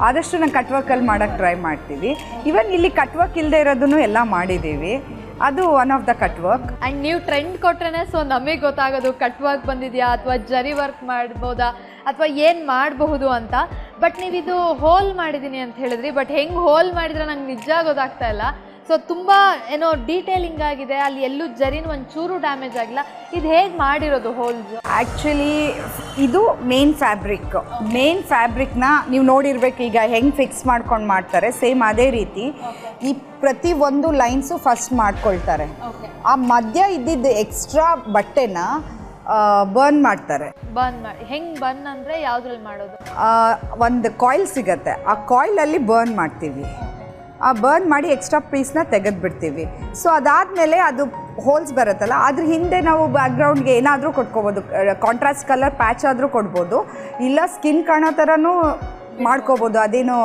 ಆದಷ್ಟು ನಾನು ಕಟ್ ವರ್ಕಲ್ಲಿ ಮಾಡೋಕ್ಕೆ ಟ್ರೈ ಮಾಡ್ತೀವಿ. ಇವನ್ ಇಲ್ಲಿ ಕಟ್ ವರ್ಕ್ ಇಲ್ಲದೆ ಇರೋದನ್ನು ಎಲ್ಲ ಮಾಡಿದ್ದೀವಿ, ಅದು one of the cut work. And ನೀವು ಟ್ರೆಂಡ್ ಕೊಟ್ರೆ ಸೊ ನಮಗೆ ಗೊತ್ತಾಗೋದು ಕಟ್ ವರ್ಕ್ ಬಂದಿದೆಯಾ ಅಥವಾ ಜರಿ ವರ್ಕ್ ಮಾಡ್ಬೋದಾ ಅಥವಾ ಏನು ಮಾಡಬಹುದು ಅಂತ. ಬಟ್ ನೀವಿದು ಹೋಲ್ ಮಾಡಿದ್ದೀನಿ ಅಂತ ಹೇಳಿದ್ರಿ, ಬಟ್ ಹೆಂಗೆ ಹೋಲ್ ಮಾಡಿದ್ರೆ ನಂಗೆ ನಿಜ ಗೊತ್ತಾಗ್ತಾ ಇಲ್ಲ. ಸೊ ತುಂಬ ಏನೋ ಡೀಟೇಲಿಂಗ್ ಆಗಿದೆ, ಅಲ್ಲಿ ಎಲ್ಲೂ ಜರಿನ ಒಂಚೂರು ಡ್ಯಾಮೇಜ್ ಆಗಿಲ್ಲ. ಇದು ಹೇಗೆ ಮಾಡಿರೋದು ಹೋಲ್ಸ್? ಆ್ಯಕ್ಚುಲಿ ಇದು ಮೇನ್ ಫ್ಯಾಬ್ರಿಕ್ನ ನೀವು ನೋಡಿರ್ಬೇಕು, ಈಗ ಹೆಂಗೆ ಫಿಕ್ಸ್ ಮಾಡ್ಕೊಂಡು ಮಾಡ್ತಾರೆ ಸೇಮ್ ಅದೇ ರೀತಿ ಈ ಪ್ರತಿಯೊಂದು ಲೈನ್ಸು ಫಸ್ಟ್ ಮಾಡ್ಕೊಳ್ತಾರೆ. ಆ ಮಧ್ಯ ಇದ್ದಿದ್ದು ಎಕ್ಸ್ಟ್ರಾ ಬಟ್ಟೆನ ಬರ್ನ್ ಮಾಡ್ತಾರೆ. ಬರ್ನ್ ಮಾಡಿ ಹೆಂಗೆ ಬರ್ನ್ ಅಂದರೆ ಯಾವುದ್ರಲ್ಲಿ ಮಾಡೋದು? ಒಂದು ಕಾಯಿಲ್ ಸಿಗತ್ತೆ, ಆ ಕಾಯಿಲಲ್ಲಿ ಬರ್ನ್ ಮಾಡ್ತೀವಿ. ಆ ಬರ್ನ್ ಮಾಡಿ ಎಕ್ಸ್ಟ್ರಾ ಪೀಸ್ನ ತೆಗೆದುಬಿಡ್ತೀವಿ. ಸೊ ಅದಾದಮೇಲೆ ಅದು ಹೋಲ್ಸ್ ಬರುತ್ತಲ್ಲ, ಅದ್ರ ಹಿಂದೆ ನಾವು ಬ್ಯಾಕ್ಗ್ರೌಂಡ್ಗೆ ಏನಾದರೂ ಕೊಟ್ಕೋಬೋದು, ಕಾಂಟ್ರಾಸ್ಟ್ ಕಲರ್ ಪ್ಯಾಚ್ ಆದರೂ ಕೊಡ್ಬೋದು, ಇಲ್ಲ ಸ್ಕಿನ್ ಕಾಣೋ ಥರನೂ ಮಾಡ್ಕೋಬೋದು, ಅದೇನು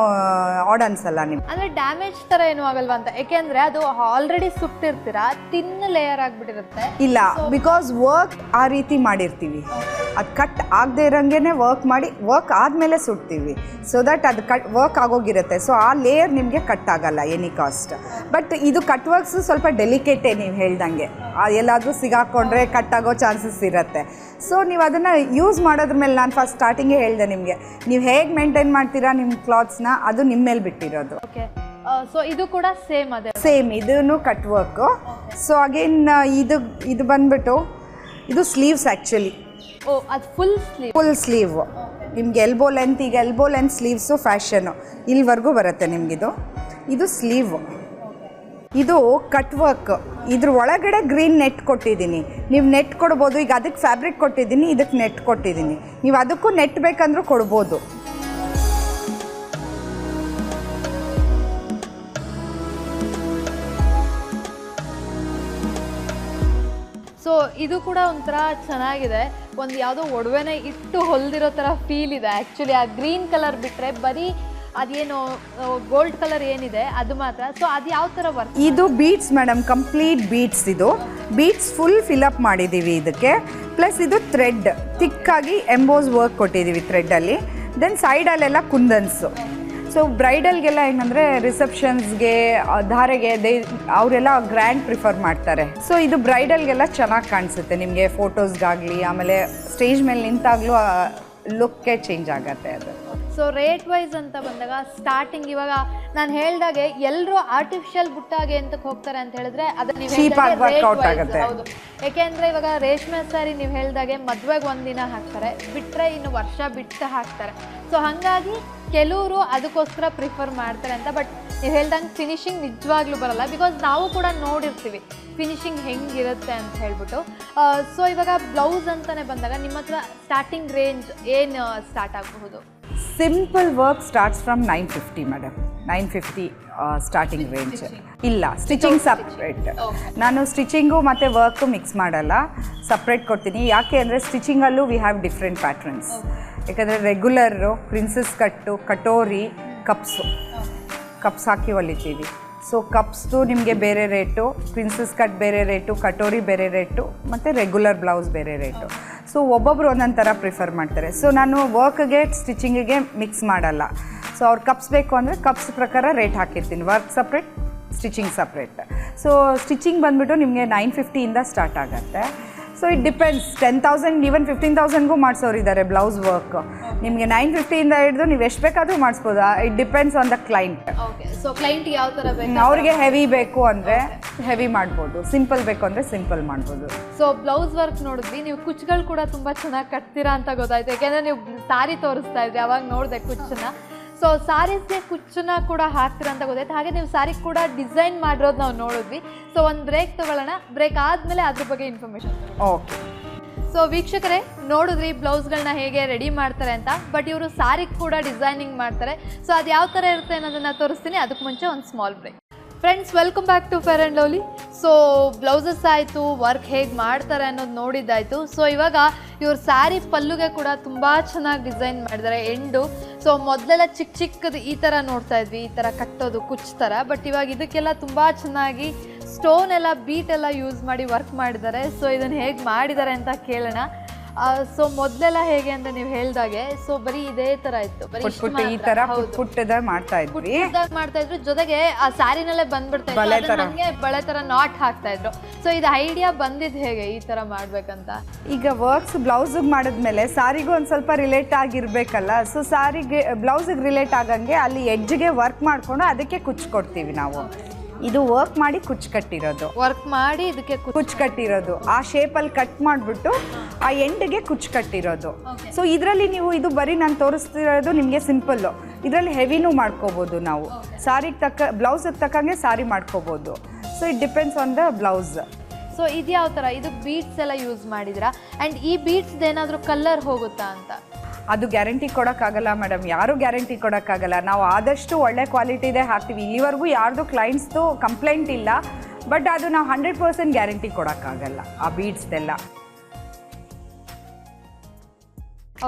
ಆಡ್ ಅನ್ಸಲ್ಲ ನಿಮ್ಗೆ. ಅಂದರೆ ಡ್ಯಾಮೇಜ್ ಥರ ಏನೂ ಆಗಲ್ವಾ ಅಂತ? ಯಾಕೆಂದರೆ ಅದು ಆಲ್ರೆಡಿ ಸುಟ್ಟಿರ್ತೀರಾ, ತಿನ್ ಲೇಯರ್ ಆಗಿಬಿಟ್ಟಿರುತ್ತೆ. ಇಲ್ಲ, ಬಿಕಾಸ್ ವರ್ಕ್ ಆ ರೀತಿ ಮಾಡಿರ್ತೀವಿ, ಅದು ಕಟ್ ಆಗದೆ ಇರೋಂಗೆ ವರ್ಕ್ ಆದಮೇಲೆ ಸುಡ್ತೀವಿ. ಸೊ ದಟ್ ಅದು ವರ್ಕ್ ಆಗೋಗಿರುತ್ತೆ. ಸೊ ಆ ಲೇಯರ್ ನಿಮಗೆ ಕಟ್ ಆಗಲ್ಲ ಎನಿ ಕಾಸ್ಟ್. ಬಟ್ ಇದು ಕಟ್ ವರ್ಕ್ಸು ಸ್ವಲ್ಪ ಡೆಲಿಕೇಟೇ, ನೀವು ಹೇಳ್ದಂಗೆ ಎಲ್ಲಾದರೂ ಸಿಗಾಕೊಂಡ್ರೆ ಕಟ್ ಆಗೋ ಚಾನ್ಸಸ್ ಇರುತ್ತೆ. ಸೊ ನೀವು ಅದನ್ನು ಯೂಸ್ ಮಾಡೋದ್ರ ಮೇಲೆ, ನಾನು ಫಸ್ಟ್ ಸ್ಟಾರ್ಟಿಂಗೇ ಹೇಳಿದೆ ನಿಮಗೆ, ನೀವು ಹೇಗೆ ಮೇಂಟೈನ್ ಮಾಡ್ತೀರಾ ನಿಮ್ಮ ಕ್ಲಾತ್ಸ್ನ, ಅದು ನಿಮ್ಮ ಮೇಲೆ ಬಿಟ್ಟಿರೋದು. ಓಕೆ, ಸೊ ಇದು ಕೂಡ ಸೇಮ್ ಇದೂ ಕಟ್ ವರ್ಕು. ಸೊ ಅಗೇನ್ ಇದು ಬಂದ್ಬಿಟ್ಟು ಇದು ಸ್ಲೀವ್ಸ್. ಆ್ಯಕ್ಚುಲಿ ಅದು ಫುಲ್ ಸ್ಲೀವ್ ನಿಮ್ಗೆ ಎಲ್ಬೋ ಲೆಂತ್, ಈಗ ಎಲ್ಬೋ ಲೆಂತ್ ಸ್ಲೀವ್ಸು ಫ್ಯಾಷನ್ನು ಇಲ್ಲಿವರೆಗೂ ಬರುತ್ತೆ ನಿಮಗಿದು. ಇದು ಸ್ಲೀವ್, ಇದು ಕಟ್ ವರ್ಕ್. ಇದ್ರ ಒಳಗಡೆ ಗ್ರೀನ್ ನೆಟ್ ಕೊಟ್ಟಿದ್ದೀನಿ, ನೀವು ನೆಟ್ ಕೊಡ್ಬೋದು. ಈಗ ಅದಕ್ಕೆ ಫ್ಯಾಬ್ರಿಕ್ ಕೊಟ್ಟಿದ್ದೀನಿ, ಇದಕ್ಕೆ ನೆಟ್ ಕೊಟ್ಟಿದ್ದೀನಿ, ನೀವು ಅದಕ್ಕೂ ನೆಟ್ ಬೇಕಂದ್ರೂ ಕೊಡ್ಬೋದು. ಸೊ ಇದು ಕೂಡ ಒಂಥರ ಚೆನ್ನಾಗಿದೆ, ಒಂದು ಯಾವುದೋ ಒಡವೆನೇ ಇಟ್ಟು ಹೊಲ್ದಿರೋ ಥರ ಫೀಲ್ ಇದೆ. ಆ್ಯಕ್ಚುಲಿ ಆ ಗ್ರೀನ್ ಕಲರ್ ಬಿಟ್ಟರೆ ಬರೀ ಅದೇನು ಗೋಲ್ಡ್ ಕಲರ್ ಏನಿದೆ ಅದು ಮಾತ್ರ. ಸೊ ಅದು ಯಾವ ಥರ ವರ್ಕ್? ಇದು ಬೀಡ್ಸ್ ಮೇಡಮ್, ಕಂಪ್ಲೀಟ್ ಬೀಡ್ಸ್. ಇದು ಬೀಡ್ಸ್ ಫುಲ್ ಫಿಲಪ್ ಮಾಡಿದ್ದೀವಿ ಇದಕ್ಕೆ. ಪ್ಲಸ್ ಇದು ಥ್ರೆಡ್ ಥಿಕ್ಕಾಗಿ ಎಂಬೋಸ್ ವರ್ಕ್ ಕೊಟ್ಟಿದ್ದೀವಿ ಥ್ರೆಡ್ಡಲ್ಲಿ. ದೆನ್ ಸೈಡಲ್ಲೆಲ್ಲ ಕುಂದನ್ಸು. ಸೊ ಬ್ರೈಡಲ್ಗೆಲ್ಲ ಏನಂದರೆ ರಿಸೆಪ್ಷನ್ಸ್ಗೆ, ಧಾರೆಗೆ ಅವರೆಲ್ಲ ಗ್ರ್ಯಾಂಡ್ ಪ್ರಿಫರ್ ಮಾಡ್ತಾರೆ. ಸೊ ಇದು ಬ್ರೈಡಲ್ಗೆಲ್ಲ ಚೆನ್ನಾಗಿ ಕಾಣಿಸುತ್ತೆ ನಿಮಗೆ, ಫೋಟೋಸ್ಗಾಗಲಿ ಆಮೇಲೆ ಸ್ಟೇಜ್ ಮೇಲೆ ನಿಂತಾಗಲೂ ಲುಕ್ಕೇ ಚೇಂಜ್ ಆಗುತ್ತೆ ಅದು. ಸೊ ರೇಟ್ ವೈಸ್ ಅಂತ ಬಂದಾಗ ಸ್ಟಾರ್ಟಿಂಗ್ ಇವಾಗ ನಾನು ಹೇಳ್ದಾಗೆ ಎಲ್ಲರೂ ಆರ್ಟಿಫಿಷಿಯಲ್ ಬುಟ್ಟಾಗೆ ಅಂತಕ್ಕೆ ಹೋಗ್ತಾರೆ ಅಂತ ಹೇಳಿದ್ರೆ ಅದನ್ನ ಹೌದು. ಯಾಕೆಂದರೆ ಇವಾಗ ರೇಷ್ಮೆ ಸ್ಯಾರಿ ನೀವು ಹೇಳ್ದಾಗೆ ಮದುವೆಗೆ ಒಂದಿನ ಹಾಕ್ತಾರೆ, ಬಿಟ್ಟರೆ ಇನ್ನು ವರ್ಷ ಬಿಟ್ಟು ಹಾಕ್ತಾರೆ. ಸೊ ಹಾಗಾಗಿ ಕೆಲವರು ಅದಕ್ಕೋಸ್ಕರ ಪ್ರಿಫರ್ ಮಾಡ್ತಾರೆ ಅಂತ. ಬಟ್ ನೀವು ಹೇಳ್ದಂಗೆ ಫಿನಿಶಿಂಗ್ ನಿಜವಾಗ್ಲೂ ಬರಲ್ಲ, ಬಿಕಾಸ್ ನಾವು ಕೂಡ ನೋಡಿರ್ತೀವಿ ಫಿನಿಶಿಂಗ್ ಹೆಂಗಿರುತ್ತೆ ಅಂತ ಹೇಳ್ಬಿಟ್ಟು. ಸೊ ಇವಾಗ ಬ್ಲೌಸ್ ಅಂತಲೇ ಬಂದಾಗ ನಿಮ್ಮ ಹತ್ರ ಸ್ಟಾರ್ಟಿಂಗ್ ರೇಂಜ್ ಏನು ಸ್ಟಾರ್ಟ್ ಆಗಬಹುದು? Simple work starts from 950 madam. 950 starting range. ಇಲ್ಲ, ಸ್ಟಿಚಿಂಗ್ ಸಪ್ರೇಟ್. ನಾನು ಸ್ಟಿಚಿಂಗು ಮತ್ತು ವರ್ಕು ಮಿಕ್ಸ್ ಮಾಡಲ್ಲ, ಸಪ್ರೇಟ್ ಕೊಡ್ತೀನಿ. ಯಾಕೆ ಅಂದರೆ ಸ್ಟಿಚಿಂಗಲ್ಲೂ ವಿ ಹ್ಯಾವ್ ಡಿಫ್ರೆಂಟ್ ಪ್ಯಾಟ್ರನ್ಸ್. ಯಾಕಂದರೆ regular, princess cut, katori, cups ಹಾಕಿ ಹೊಲಿತೀವಿ. ಸೊ ಕಪ್ಸ್ದು ನಿಮಗೆ ಬೇರೆ ರೇಟು, ಪ್ರಿನ್ಸಸ್ ಕಟ್ ಬೇರೆ ರೇಟು, ಕಟೋರಿ ಬೇರೆ ರೇಟು, ಮತ್ತು ರೆಗ್ಯುಲರ್ ಬ್ಲೌಸ್ ಬೇರೆ ರೇಟು. ಸೊ ಒಬ್ಬೊಬ್ಬರು ಒಂದೊಂದು ಥರ ಪ್ರಿಫರ್ ಮಾಡ್ತಾರೆ. ಸೊ ನಾನು ವರ್ಕ್ಗೆ ಸ್ಟಿಚಿಂಗಿಗೆ ಮಿಕ್ಸ್ ಮಾಡಲ್ಲ. ಸೊ ಅವ್ರು ಕಪ್ಸ್ ಬೇಕು ಅಂದರೆ ಕಪ್ಸ್ ಪ್ರಕಾರ ರೇಟ್ ಹಾಕಿರ್ತೀನಿ, work separate, stitching separate. So stitching ಬಂದುಬಿಟ್ಟು ನಿಮಗೆ 950ಇಂದ ಸ್ಟಾರ್ಟ್ ಆಗುತ್ತೆ. ಸೊ ಇಟ್ ಡಿಪೆಂಡ್ಸ್, 10,000 ಈವನ್ 15,000ಗೂ ಮಾಡಿಸೋರು ಇದ್ದಾರೆ ಬ್ಲೌಸ್ ವರ್ಕ್. ನಿಮಗೆ 950ಇಂದ ಹಿಡಿದು ನೀವು ಎಷ್ಟು ಬೇಕಾದರೂ ಮಾಡಿಸ್ಬೋದು. It depends on the client. So client ಯಾವ ಥರ ಬೇಕು, ಅವ್ರಿಗೆ ಹೆವಿ ಬೇಕು ಅಂದರೆ ಹೆವಿ ಮಾಡ್ಬೋದು, ಸಿಂಪಲ್ ಬೇಕು ಅಂದರೆ ಸಿಂಪಲ್ ಮಾಡ್ಬೋದು. ಸೊ ಬ್ಲೌಸ್ ವರ್ಕ್ ನೋಡಿದ್ವಿ, ನೀವು ಕುಚ್ಚುಗಳು ಕೂಡ ತುಂಬ ಚೆನ್ನಾಗಿ ಕಟ್ತೀರಾ ಅಂತ ಗೊತ್ತಾಯ್ತು. ಯಾಕೆಂದರೆ ನೀವು ಸಾರಿ ತೋರಿಸ್ತಾ ಇದ್ರಿ, ಅವಾಗ ನೋಡಿದೆ ಕುಚ್ಚನ್ನ. ಸೊ ಸಾರೀಸ್ಗೆ ಕುಚ್ಚನ್ನ ಕೂಡ ಹಾಕ್ತೀರಾ ಅಂತ ಗೊತ್ತಾಯ್ತು. ಹಾಗೆ ನೀವು ಸಾರಿ ಕೂಡ ಡಿಸೈನ್ ಮಾಡಿರೋದು ನಾವು ನೋಡಿದ್ವಿ. ಸೊ ಒಂದು ಬ್ರೇಕ್ ತೊಗೊಳ್ಳೋಣ, ಬ್ರೇಕ್ ಆದಮೇಲೆ ಅದ್ರ ಬಗ್ಗೆ ಇನ್ಫಾರ್ಮೇಷನ್. ಓಕೆ. ಸೊ ವೀಕ್ಷಕರೇ ನೋಡಿದ್ರಿ ಬ್ಲೌಸ್ಗಳನ್ನ ಹೇಗೆ ರೆಡಿ ಮಾಡ್ತಾರೆ ಅಂತ. ಬಟ್ ಇವರು ಸಾರಿಗೆ ಕೂಡ ಡಿಸೈನಿಂಗ್ ಮಾಡ್ತಾರೆ. ಸೊ ಅದು ಯಾವ ಥರ ಇರುತ್ತೆ ಅನ್ನೋದನ್ನು ತೋರಿಸ್ತೀನಿ. ಅದಕ್ಕೆ ಮುಂಚೆ ಒಂದು small break. Friends welcome back to fair and lovely. So blouses ಆಯಿತು, ವರ್ಕ್ ಹೇಗೆ ಮಾಡ್ತಾರೆ ಅನ್ನೋದು ನೋಡಿದ್ದಾಯಿತು. ಸೊ ಇವಾಗ ಇವ್ರ ಸ್ಯಾರಿ ಪಲ್ಲುಗೆ ಕೂಡ ತುಂಬ ಚೆನ್ನಾಗಿ ಡಿಸೈನ್ ಮಾಡಿದ್ದಾರೆ ಎಂಡು. ಸೊ ಮೊದಲೆಲ್ಲ ಚಿಕ್ಕ ಚಿಕ್ಕದು ಈ ಥರ ನೋಡ್ತಾ ಇದ್ವಿ, ಈ ಥರ ಕಟ್ಟೋದು ಕುಚ್ಚು ಥರ. ಬಟ್ ಇವಾಗ ಇದಕ್ಕೆಲ್ಲ ತುಂಬ ಚೆನ್ನಾಗಿ ಸ್ಟೋನ್ ಎಲ್ಲ ಬೀಟ್ ಎಲ್ಲ ಯೂಸ್ ಮಾಡಿ ವರ್ಕ್ ಮಾಡಿದ್ದಾರೆ. ಸೊ ಇದನ್ನು ಹೇಗೆ ಮಾಡಿದ್ದಾರೆ ಅಂತ ಕೇಳೋಣ. ಸೊ ಮೊದಲೆಲ್ಲ ಹೇಗೆ ಅಂತ ನೀವು ಹೇಳ್ದಾಗೆ ಸೊ ಬರೀ ಇದೇ ತರ ಇತ್ತು, ಬರೀ ಈ ತರ ಪುಟ್ಟದಾಗ ಮಾಡ್ತಾ ಇದ್ರು. ಜೊತೆಗೆ ಆ ಸ್ಯಾರಿನಲ್ಲೇ ಬಂದ್ಬಿಡ್ತಾ ಇತ್ತು, ನಮಗೆ ಬಳೆ ತರ ನಾಟ್ ಹಾಕ್ತಾ ಇದ್ರು. ಸೊ ಇದು ಐಡಿಯಾ ಬಂದಿದ್ದು ಹೇಗೆ ಈ ತರ ಮಾಡ್ಬೇಕಂತ? ಈಗ ವರ್ಕ್ಸ್ ಬ್ಲೌಸ್ ಮಾಡಿದ್ಮೇಲೆ ಸಾರಿಗೂ ಒಂದ್ ಸ್ವಲ್ಪ ರಿಲೇಟ್ ಆಗಿರ್ಬೇಕಲ್ಲ. ಸೊ ಸಾರಿಗೆ ಬ್ಲೌಸಿಗೆ ರಿಲೇಟ್ ಆಗಂಗೆ ಅಲ್ಲಿ ಎಡ್ಜ್ಗೆ ವರ್ಕ್ ಮಾಡ್ಕೊಂಡು ಅದಕ್ಕೆ ಕುಚ್ಚು ಕೊಡ್ತೀವಿ ನಾವು. ಇದು ವರ್ಕ್ ಮಾಡಿ ಕುಚ್ಚು ಕಟ್ಟಿರೋದು, ವರ್ಕ್ ಮಾಡಿ ಇದಕ್ಕೆ ಕುಚ್ಚು ಕಟ್ಟಿರೋದು. ಆ ಶೇಪಲ್ಲಿ ಕಟ್ ಮಾಡಿಬಿಟ್ಟು ಆ ಎಂಡ್ಗೆ ಕುಚ್ಚು ಕಟ್ಟಿರೋದು. ಸೊ ಇದರಲ್ಲಿ ನೀವು ಇದು ಬರೀ ನಾನು ತೋರಿಸ್ತಿರೋದು ನಿಮಗೆ ಸಿಂಪಲ್ಲು. ಇದರಲ್ಲಿ ಹೆವಿನೂ ಮಾಡ್ಕೋಬೋದು ನಾವು. ಸಾರಿಗೆ ಬ್ಲೌಸಿಗೆ ತಕ್ಕಂಗೆ ಸಾರಿ ಮಾಡ್ಕೋಬೋದು. So it depends on the blouse. So ಇದು ಯಾವ ಥರ? ಇದು ಬೀಡ್ಸ್ ಎಲ್ಲ ಯೂಸ್ ಮಾಡಿದ್ರಾ? ಆ್ಯಂಡ್ ಈ ಬೀಡ್ಸ್ದು ಏನಾದರೂ ಕಲರ್ ಹೋಗುತ್ತಾ ಅಂತ? ಅದು ಗ್ಯಾರಂಟಿ ಕೊಡೋಕ್ಕಾಗಲ್ಲ ಮೇಡಮ್, ಯಾರೂ ಗ್ಯಾರಂಟಿ ಕೊಡೋಕ್ಕಾಗಲ್ಲ. ನಾವು ಆದಷ್ಟು ಒಳ್ಳೆ ಕ್ವಾಲಿಟಿದೇ ಹಾಕ್ತೀವಿ. ಇಲ್ಲಿವರೆಗೂ ಯಾರ್ದು ಕ್ಲೈಂಟ್ಸ್ದು ಕಂಪ್ಲೇಂಟ್ ಇಲ್ಲ. ಬಟ್ ಅದು ನಾವು 100% ಗ್ಯಾರಂಟಿ ಕೊಡೋಕ್ಕಾಗಲ್ಲ ಆ ಬೀಡ್ಸ್ದೆಲ್ಲ.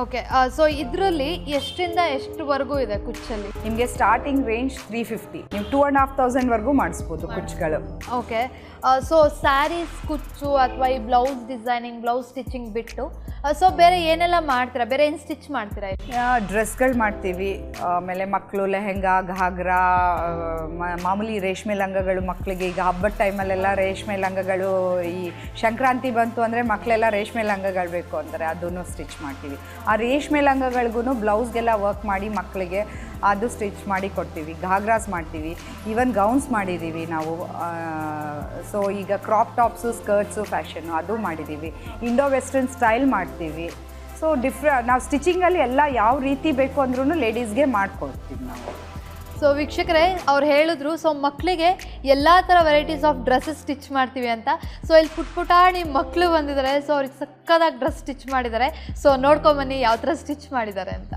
ಓಕೆ. ಸೊ ಇದರಲ್ಲಿ ಎಷ್ಟರಿಂದ ಎಷ್ಟುವರೆಗೂ ಇದೆ ಕುಚ್ಚಲ್ಲಿ? ನಿಮಗೆ ಸ್ಟಾರ್ಟಿಂಗ್ ರೇಂಜ್ 350, ನೀವು 2500ವರೆಗೂ ಮಾಡಿಸ್ಬೋದು ಕುಚ್ಚುಗಳು. ಓಕೆ. ಸೊ ಸ್ಯಾರೀಸ್ ಕುಚ್ಚು ಅಥವಾ ಈ ಬ್ಲೌಸ್ ಡಿಸೈನಿಂಗ್, ಬ್ಲೌಸ್ ಸ್ಟಿಚಿಂಗ್ ಬಿಟ್ಟು ಸೊ ಬೇರೆ ಏನೆಲ್ಲ ಮಾಡ್ತೀರಾ? ಬೇರೆ ಏನು ಸ್ಟಿಚ್ ಮಾಡ್ತೀರಾ? ಡ್ರೆಸ್ಗಳು ಮಾಡ್ತೀವಿ. ಆಮೇಲೆ ಮಕ್ಕಳು ಲೆಹೆಂಗಾ, ಘಾಗ್ರಾ, ಮಾಮೂಲಿ ರೇಷ್ಮೆ ಲಂಗಗಳು ಮಕ್ಕಳಿಗೆ. ಈಗ ಹಬ್ಬದ ಟೈಮಲ್ಲೆಲ್ಲ ರೇಷ್ಮೆ ಲಂಗಗಳು, ಈ ಸಂಕ್ರಾಂತಿ ಬಂತು ಅಂದರೆ ಮಕ್ಕಳೆಲ್ಲ ರೇಷ್ಮೆ ಲಂಗಗಳು ಬೇಕು ಅಂತಾರೆ, ಅದನ್ನು ಸ್ಟಿಚ್ ಮಾಡ್ತೀವಿ. ಆ ರೇಷ್ಮೆ ಲಂಗಗಳಿಗೂ ಬ್ಲೌಸ್ಗೆಲ್ಲ ವರ್ಕ್ ಮಾಡಿ ಮಕ್ಕಳಿಗೆ ಅದು ಸ್ಟಿಚ್ ಮಾಡಿ ಕೊಡ್ತೀವಿ. ಘಾಗ್ರಾಸ್ ಮಾಡ್ತೀವಿ, ಈವನ್ ಗೌನ್ಸ್ ಮಾಡಿದ್ದೀವಿ ನಾವು. ಸೊ ಈಗ ಕ್ರಾಪ್ ಟಾಪ್ಸು, ಸ್ಕರ್ಟ್ಸು ಫ್ಯಾಷನ್ನು ಅದು ಮಾಡಿದ್ದೀವಿ. ಇಂಡೋ ವೆಸ್ಟರ್ನ್ ಸ್ಟೈಲ್ ಮಾಡ್ತೀವಿ. ಸೊ ನಾವು ಸ್ಟಿಚಿಂಗಲ್ಲಿ ಎಲ್ಲ ಯಾವ ರೀತಿ ಬೇಕು ಅಂದ್ರೂ ಲೇಡೀಸ್ಗೆ ಮಾಡಿಕೊಡ್ತೀವಿ ನಾವು. ಸೊ ವೀಕ್ಷಕರೇ, ಅವ್ರು ಹೇಳಿದ್ರು ಸೊ ಮಕ್ಕಳಿಗೆ ಎಲ್ಲ ಥರ ವೆರೈಟೀಸ್ ಆಫ್ ಡ್ರೆಸ್ಸಸ್ ಸ್ಟಿಚ್ ಮಾಡ್ತೀವಿ ಅಂತ. ಸೊ ಇಲ್ಲಿ ಪುಟಾಣಿ ಮಕ್ಕಳು ಬಂದಿದ್ದಾರೆ. ಸೊ ಅವ್ರಿಗೆ ಸಕ್ಕದಾಗಿ ಡ್ರೆಸ್ ಸ್ಟಿಚ್ ಮಾಡಿದ್ದಾರೆ. ಸೊ ನೋಡ್ಕೊಂಬನ್ನಿ ಯಾವ ಥರ ಸ್ಟಿಚ್ ಮಾಡಿದ್ದಾರೆ ಅಂತ.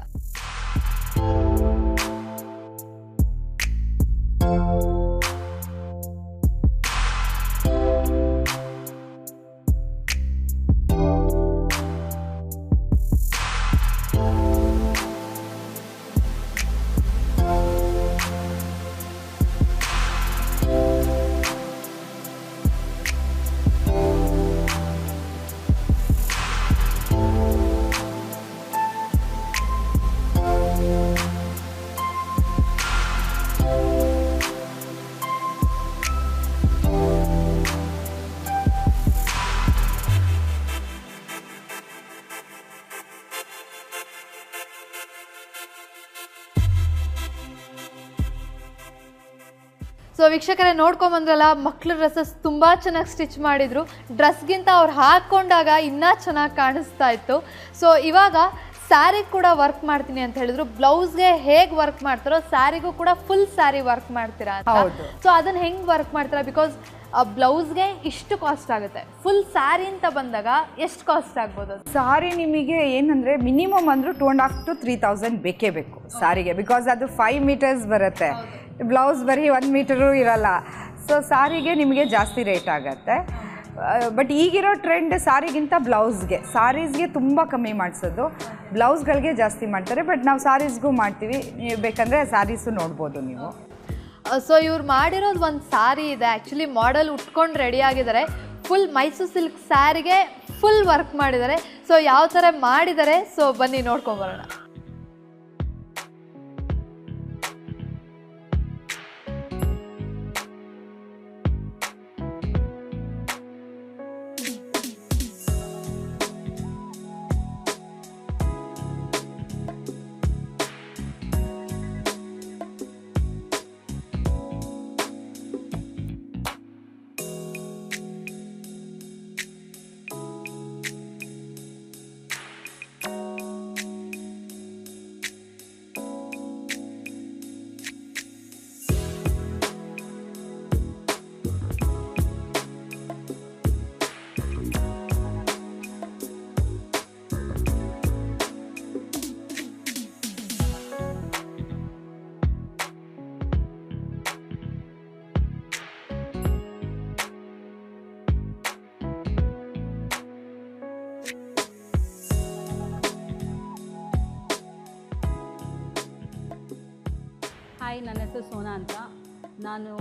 ಸೊ ವೀಕ್ಷಕರೇ, ನೋಡ್ಕೊಂಬಂದ್ರಲ್ಲ, ಮಕ್ಳ ಡ್ರೆಸ್ಸಸ್ ತುಂಬ ಚೆನ್ನಾಗಿ ಸ್ಟಿಚ್ ಮಾಡಿದರು. ಡ್ರೆಸ್ಗಿಂತ ಅವ್ರು ಹಾಕ್ಕೊಂಡಾಗ ಇನ್ನೂ ಚೆನ್ನಾಗಿ ಕಾಣಿಸ್ತಾ ಇತ್ತು. ಸೊ ಇವಾಗ ಸ್ಯಾರಿ ಕೂಡ ವರ್ಕ್ ಮಾಡ್ತೀನಿ ಅಂತ ಹೇಳಿದ್ರು. ಬ್ಲೌಸ್ಗೆ ಹೇಗೆ ವರ್ಕ್ ಮಾಡ್ತಾರೋ ಸ್ಯಾರಿಗೂ ಕೂಡ ಫುಲ್ ಸ್ಯಾರಿ ವರ್ಕ್ ಮಾಡ್ತೀರಾ ಅಂತ. ಸೊ ಅದನ್ನು ಹೆಂಗೆ ವರ್ಕ್ ಮಾಡ್ತೀರಾ? ಬಿಕಾಸ್ ಬ್ಲೌಸ್ಗೆ ಇಷ್ಟು ಕಾಸ್ಟ್ ಆಗುತ್ತೆ, ಫುಲ್ ಸ್ಯಾರಿ ಅಂತ ಬಂದಾಗ ಎಷ್ಟು ಕಾಸ್ಟ್ ಆಗ್ಬೋದು? ಸಾರಿ ನಿಮಗೆ ಏನಂದರೆ ಮಿನಿಮಮ್ ಅಂದರೂ 2.5 to 3,000 ಬೇಕೇ ಬೇಕು ಸಾರಿಗೆ. ಬಿಕಾಸ್ ಅದು 5 ಮೀಟರ್ಸ್ ಬರುತ್ತೆ, ಬ್ಲೌಸ್ ಬರೀ 1 ಮೀಟರು ಇರಲ್ಲ. ಸೊ ಸಾರಿಗೆ ನಿಮಗೆ ಜಾಸ್ತಿ ರೇಟ್ ಆಗುತ್ತೆ. ಬಟ್ ಈಗಿರೋ ಟ್ರೆಂಡ್ ಸಾರಿಗಿಂತ ಬ್ಲೌಸ್ಗೆ, ಸಾರೀಸ್ಗೆ ತುಂಬ ಕಮ್ಮಿ ಮಾಡಿಸೋದು, ಬ್ಲೌಸ್ಗಳಿಗೆ ಜಾಸ್ತಿ ಮಾಡ್ತಾರೆ. ಬಟ್ ನಾವು ಸಾರೀಸ್ಗೂ ಮಾಡ್ತೀವಿ, ನೀವು ಬೇಕಂದರೆ ಸಾರೀಸು ನೋಡ್ಬೋದು ನೀವು. ಸೊ ಇವ್ರು ಮಾಡಿರೋದು ಒಂದು ಸಾರಿ ಇದೆ, ಆ್ಯಕ್ಚುಲಿ ಮಾಡೆಲ್ ಉಟ್ಕೊಂಡು ರೆಡಿ ಆಗಿದ್ದಾರೆ. ಫುಲ್ ಮೈಸೂರು ಸಿಲ್ಕ್ ಸ್ಯಾರಿಗೆ ಫುಲ್ ವರ್ಕ್ ಮಾಡಿದ್ದಾರೆ. ಸೊ ಯಾವ ಥರ ಮಾಡಿದ್ದಾರೆ ಸೊ ಬನ್ನಿ ನೋಡ್ಕೊಂಬರೋಣ. ಹಾಯ್, ನನ್ನ ಹೆಸರು ಸೋನಾ ಅಂತ. ನಾನು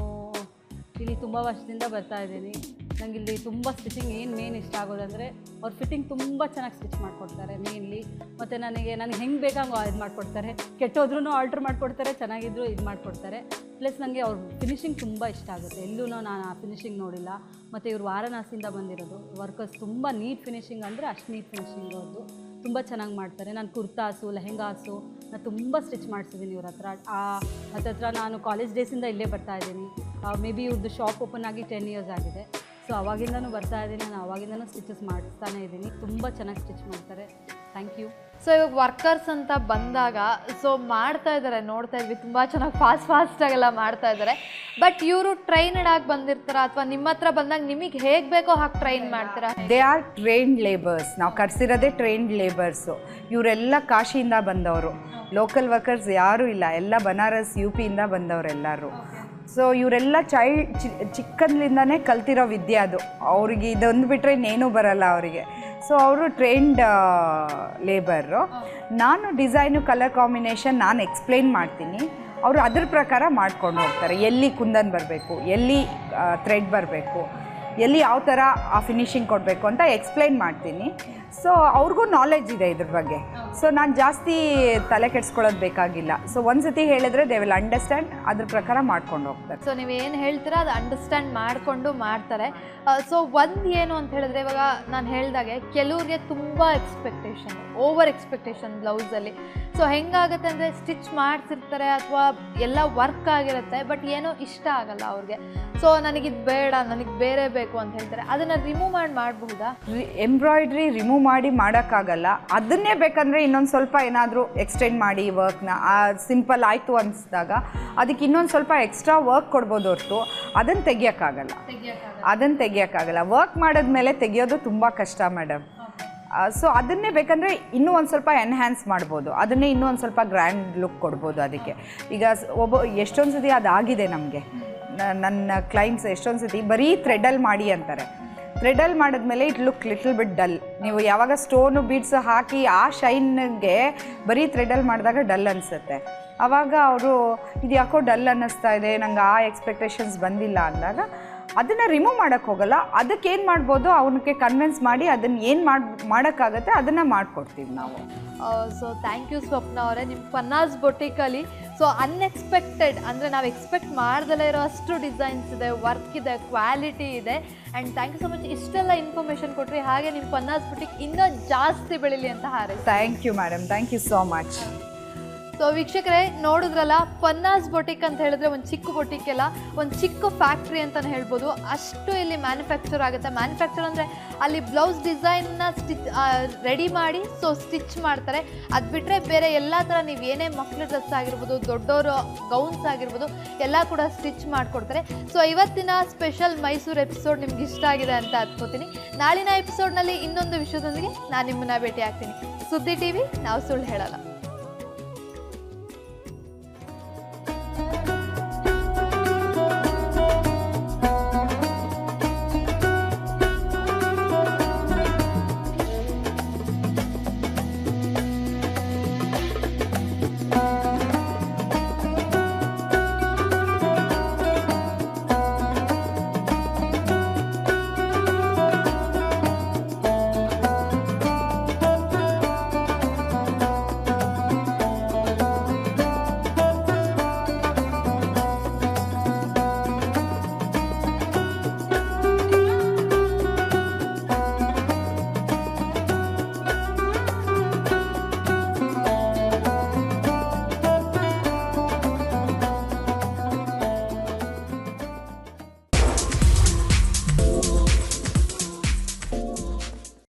ಇಲ್ಲಿ ತುಂಬ ವರ್ಷದಿಂದ ಬರ್ತಾ ಇದ್ದೀನಿ. ನನಗೆ ಇಲ್ಲಿ ತುಂಬ ಸ್ಟಿಚಿಂಗ್ ಮೇನ್ ಇಷ್ಟ ಆಗೋದಂದರೆ ಅವ್ರ ಫಿಟ್ಟಿಂಗ್ ತುಂಬ ಚೆನ್ನಾಗಿ ಸ್ಟಿಚ್ ಮಾಡಿಕೊಡ್ತಾರೆ ಮೇನ್ಲಿ. ಮತ್ತು ನನಗೆ ಹೆಂಗೆ ಬೇಕಂಗೆ ಇದು ಮಾಡಿಕೊಡ್ತಾರೆ, ಕೆಟ್ಟೋದ್ರೂ ಆಲ್ಟ್ರ್ ಮಾಡಿಕೊಡ್ತಾರೆ, ಚೆನ್ನಾಗಿದ್ರು ಇದು ಮಾಡಿಕೊಡ್ತಾರೆ. ಪ್ಲಸ್ ನನಗೆ ಅವ್ರ ಫಿನಿಶಿಂಗ್ ತುಂಬ ಇಷ್ಟ ಆಗುತ್ತೆ. ಎಲ್ಲೂ ನಾನು ಆ ಫಿನಿಶಿಂಗ್ ನೋಡಿಲ್ಲ. ಮತ್ತು ಇವರು ವಾರಣಾಸಿಯಿಂದ ಬಂದಿರೋದು ವರ್ಕರ್ಸ್ ತುಂಬ ನೀಟ್ ಫಿನಿಶಿಂಗ್ ಅಂದರೆ ಅಷ್ಟು ನೀಟ್ ಫಿನಿಶಿಂಗ್ ಅವ್ರದ್ದು. ತುಂಬ ಚೆನ್ನಾಗಿ ಮಾಡ್ತಾರೆ. ನಾನು ಕುರ್ತಾಸು, ಲೆಹೆಂಗಾಸು ನಾನು ತುಂಬ ಸ್ಟಿಚ್ ಮಾಡಿಸಿದ್ದೀನಿ ಇವ್ರ ಹತ್ರ. ನಾನು ಕಾಲೇಜ್ ಡೇಸಿಂದ ಇಲ್ಲೇ ಬರ್ತಾಯಿದ್ದೀನಿ. ಮೇ ಬಿ ಇವ್ರದ್ದು ಶಾಪ್ ಓಪನ್ ಆಗಿ 10 years ಆಗಿದೆ. ಸೊ ಅವಾಗಿಂದನೂ ಬರ್ತಾ ಇದ್ದೀನಿ. ನಾನು ಅವಾಗಿಂದನೂ ಸ್ಟಿಚಸ್ ಮಾಡಿಸ್ತಾನೆ ಇದ್ದೀನಿ. ತುಂಬ ಚೆನ್ನಾಗಿ ಸ್ಟಿಚ್ ಮಾಡ್ತಾರೆ. Thank you. ಸೊ ಇವಾಗ ವರ್ಕರ್ಸ್ ಅಂತ ಬಂದಾಗ ಸೊ ಮಾಡ್ತಾ ಇದ್ದಾರೆ, ನೋಡ್ತಾ ಇದ್ವಿ ತುಂಬ ಚೆನ್ನಾಗಿ ಫಾಸ್ಟಾಗೆಲ್ಲ ಮಾಡ್ತಾ ಇದ್ದಾರೆ. ಬಟ್ ಇವರು ಟ್ರೈನ್ಡ್ ಆಗಿ ಬಂದಿರ್ತಾರ ಅಥವಾ ನಿಮ್ಮ ಹತ್ರ ಬಂದಾಗ ನಿಮಗೆ ಹೇಗೆ ಬೇಕೋ ಹಾಗೆ ಟ್ರೈನ್ ಮಾಡ್ತೀರಾ? They are trained labours. ನಾವು ಕರೆಸಿರೋದೇ ಟ್ರೈನ್ಡ್ ಲೇಬರ್ಸು. ಇವರೆಲ್ಲ ಕಾಶಿಯಿಂದ ಬಂದವರು. ಲೋಕಲ್ ವರ್ಕರ್ಸ್ ಯಾರೂ ಇಲ್ಲ, ಎಲ್ಲ ಬನಾರಸ್ UPಯಿಂದ ಬಂದವರೆಲ್ಲರೂ. ಸೊ ಇವರೆಲ್ಲ ಚಿಕ್ಕಂದ್ರಿಂದನೇ ಕಲ್ತಿರೋ ವಿದ್ಯೆ ಅದು. ಅವ್ರಿಗೆ ಇದೊಂದು ಬಿಟ್ಟರೆ ಇನ್ನೇನೂ ಬರಲ್ಲ ಅವರಿಗೆ. ಸೊ ಅವರು ಟ್ರೈನ್ಡ್ ಲೇಬರು. ನಾನು ಡಿಸೈನು, ಕಲರ್ ಕಾಂಬಿನೇಷನ್ ನಾನು ಎಕ್ಸ್ಪ್ಲೈನ್ ಮಾಡ್ತೀನಿ, ಅವರು ಅದ್ರ ಪ್ರಕಾರ ಮಾಡ್ಕೊಂಡು ಹೋಗ್ತಾರೆ. ಎಲ್ಲಿ ಕುಂದನ್ ಬರಬೇಕು, ಎಲ್ಲಿ ಥ್ರೆಡ್ ಬರಬೇಕು, ಎಲ್ಲಿ ಯಾವ ಥರ ಆ ಫಿನಿಶಿಂಗ್ ಕೊಡಬೇಕು ಅಂತ ಎಕ್ಸ್ಪ್ಲೈನ್ ಮಾಡ್ತೀನಿ. ಸೊ ಅವ್ರಿಗೂ ನಾಲೆಡ್ಜ್ ಇದೆ ಇದ್ರ ಬಗ್ಗೆ. ಸೊ ನಾನು ಜಾಸ್ತಿ ತಲೆ ಕೆಡಿಸ್ಕೊಳ್ಳೋದು ಬೇಕಾಗಿಲ್ಲ. ಸೊ ಒಂದ್ಸತಿ ಹೇಳಿದ್ರೆ ದೇ ವಿಲ್ ಅಂಡರ್ಸ್ಟ್ಯಾಂಡ್, ಅದ್ರ ಪ್ರಕಾರ ಮಾಡ್ಕೊಂಡು ಹೋಗ್ತಾರೆ. ಸೊ ನೀವು ಏನು ಹೇಳ್ತೀರಾ ಅದು ಅಂಡರ್ಸ್ಟ್ಯಾಂಡ್ ಮಾಡಿಕೊಂಡು ಮಾಡ್ತಾರೆ. ಸೊ ಒಂದು ಏನು ಅಂತ ಹೇಳಿದ್ರೆ, ಇವಾಗ ನಾನು ಹೇಳಿದಾಗೆ ಕೆಲವ್ರಿಗೆ ತುಂಬ ಎಕ್ಸ್ಪೆಕ್ಟೇಷನ್, ಓವರ್ ಎಕ್ಸ್ಪೆಕ್ಟೇಷನ್ ಬ್ಲೌಸಲ್ಲಿ. ಸೊ ಹೆಂಗಾಗುತ್ತೆ ಅಂದರೆ ಸ್ಟಿಚ್ ಮಾಡಿಸಿರ್ತಾರೆ ಅಥವಾ ಎಲ್ಲ ವರ್ಕ್ ಆಗಿರುತ್ತೆ, ಬಟ್ ಏನೋ ಇಷ್ಟ ಆಗಲ್ಲ ಅವ್ರಿಗೆ. ಸೊ ನನಗಿದು ಬೇಡ, ನನಗೆ ಬೇರೆ ಬೇಕು ಅಂತ ಹೇಳ್ತಾರೆ. ಅದನ್ನು ರಿಮೂವ್ ಮಾಡಬಹುದಾ? ಎಂಬ್ರಾಯ್ಡ್ರಿ ರಿಮೂವ್ ಮಾಡಿ ಮಾಡೋಕ್ಕಾಗಲ್ಲ. ಅದನ್ನೇ ಬೇಕಂದರೆ ಇನ್ನೊಂದು ಸ್ವಲ್ಪ ಏನಾದರೂ ಎಕ್ಸ್ಟೆಂಡ್ ಮಾಡಿ ವರ್ಕ್ನ, ಸಿಂಪಲ್ ಆಯಿತು ಅನಿಸಿದಾಗ ಅದಕ್ಕೆ ಇನ್ನೊಂದು ಸ್ವಲ್ಪ ಎಕ್ಸ್ಟ್ರಾ ವರ್ಕ್ ಕೊಡ್ಬೋದು ಹೊರತು ಅದನ್ನು ತೆಗಿಯೋಕ್ಕಾಗಲ್ಲ. ವರ್ಕ್ ಮಾಡಿದ್ಮೇಲೆ ತೆಗಿಯೋದು ತುಂಬ ಕಷ್ಟ ಮೇಡಮ್. ಸೊ ಅದನ್ನೇ ಬೇಕಂದರೆ ಇನ್ನೂ ಒಂದು ಸ್ವಲ್ಪ ಎನ್ಹ್ಯಾನ್ಸ್ ಮಾಡ್ಬೋದು, ಅದನ್ನೇ ಇನ್ನೂ ಒಂದು ಸ್ವಲ್ಪ ಗ್ರ್ಯಾಂಡ್ ಲುಕ್ ಕೊಡ್ಬೋದು. ಅದಕ್ಕೆ ಈಗ ಎಷ್ಟೊಂದು ಸತಿ ಅದಾಗಿದೆ ನಮಗೆ. ನನ್ನ ಕ್ಲೈಂಟ್ಸ್ ಎಷ್ಟೊಂದು ಸತಿ ಬರೀ ಥ್ರೆಡಲ್ಲಿ ಮಾಡಿ ಅಂತಾರೆ. ಥ್ರೆಡಲ್ಲಿ ಮಾಡಿದ್ಮೇಲೆ it look little bit dull. ನೀವು ಯಾವಾಗ ಸ್ಟೋನು ಬೀಡ್ಸು ಹಾಕಿ ಆ ಶೈನ್ಗೆ ಬರೀ ಥ್ರೆಡಲ್ಲಿ ಮಾಡಿದಾಗ ಡಲ್ ಅನಿಸುತ್ತೆ. ಆವಾಗ ಅವರು ಇದು ಯಾಕೋ ಡಲ್ ಅನ್ನಿಸ್ತಾ ಇದೆ, ನಂಗೆ ಆ ಎಕ್ಸ್ಪೆಕ್ಟೇಷನ್ಸ್ ಬಂದಿಲ್ಲ ಅಂದಾಗ ಅದನ್ನು ರಿಮೂವ್ ಮಾಡೋಕ್ಕೆ ಹೋಗಲ್ಲ. ಅದಕ್ಕೆ ಏನು ಮಾಡ್ಬೋದು, ಅವನಿಗೆ ಕನ್ವಿನ್ಸ್ ಮಾಡಿ ಅದನ್ನು ಏನು ಮಾಡೋಕ್ಕಾಗತ್ತೆ ಅದನ್ನು ಮಾಡಿಕೊಡ್ತೀವಿ ನಾವು. ಸೊ ಥ್ಯಾಂಕ್ ಯು ಸ್ವಪ್ನ ಅವರೇ. ನಿಮ್ಮ ಪನ್ನಾಸ್ ಬೊಟಿಕಲ್ಲಿ ಸೊ ಅನ್ಎಕ್ಸ್ಪೆಕ್ಟೆಡ್ ಅಂದರೆ ನಾವು ಎಕ್ಸ್ಪೆಕ್ಟ್ ಮಾಡ್ದಲೇ ಇರೋ ಅಷ್ಟು ಡಿಸೈನ್ಸ್ ಇದೆ, ವರ್ಕ್ ಇದೆ, ಕ್ವಾಲಿಟಿ ಇದೆ. And thank you so much. ಇಷ್ಟೆಲ್ಲ ಇನ್ಫಾರ್ಮೇಷನ್ ಕೊಟ್ರಿ. ಹಾಗೆ ನಿಮ್ಮ ಪನ್ನಾಸ್ ಬೊಟಿಕ್ ಇನ್ನೂ ಜಾಸ್ತಿ ಬೆಳೀಲಿ ಅಂತ ಹಾರೈಸಿ. Thank you madam, thank you so much. So ವೀಕ್ಷಕರೇ ನೋಡಿದ್ರಲ್ಲ, ಪನ್ನಾಸ್ ಬೊಟಿಕ್ ಅಂತ ಹೇಳಿದ್ರೆ ಒಂದು ಚಿಕ್ಕ ಬೊಟಿಕ್ ಎಲ್ಲ ಒಂದು ಚಿಕ್ಕ ಫ್ಯಾಕ್ಟ್ರಿ ಅಂತಲೇ ಹೇಳ್ಬೋದು. ಅಷ್ಟು ಇಲ್ಲಿ ಮ್ಯಾನುಫ್ಯಾಕ್ಚರ್ ಆಗುತ್ತೆ. ಮ್ಯಾನುಫ್ಯಾಕ್ಚರ್ ಅಂದರೆ ಅಲ್ಲಿ ಬ್ಲೌಸ್ ಡಿಸೈನ್ನ ರೆಡಿ ಮಾಡಿ ಸೊ ಸ್ಟಿಚ್ ಮಾಡ್ತಾರೆ. ಅದು ಬಿಟ್ಟರೆ ಬೇರೆ ಎಲ್ಲ ಥರ ನೀವು ಏನೇ ಮಕ್ಳ ಡ್ರೆಸ್ ಆಗಿರ್ಬೋದು, ದೊಡ್ಡವರು ಗೌನ್ಸ್ ಆಗಿರ್ಬೋದು, ಎಲ್ಲ ಕೂಡ ಸ್ಟಿಚ್ ಮಾಡಿಕೊಡ್ತಾರೆ. ಸೊ ಇವತ್ತಿನ ಸ್ಪೆಷಲ್ ಮೈಸೂರು ಎಪಿಸೋಡ್ ನಿಮ್ಗೆ ಇಷ್ಟ ಆಗಿದೆ ಅಂತ ಅನ್ಕೋತೀನಿ. ನಾಳಿನ ಎಪಿಸೋಡ್ನಲ್ಲಿ ಇನ್ನೊಂದು ವಿಷಯದೊಂದಿಗೆ ನಾನು ನಿಮ್ಮನ್ನ ಭೇಟಿ ಆಗ್ತೀನಿ. ಸುದ್ದಿ TV, ನಾವು ಸುಳ್ಳು ಹೇಳಲ್ಲ.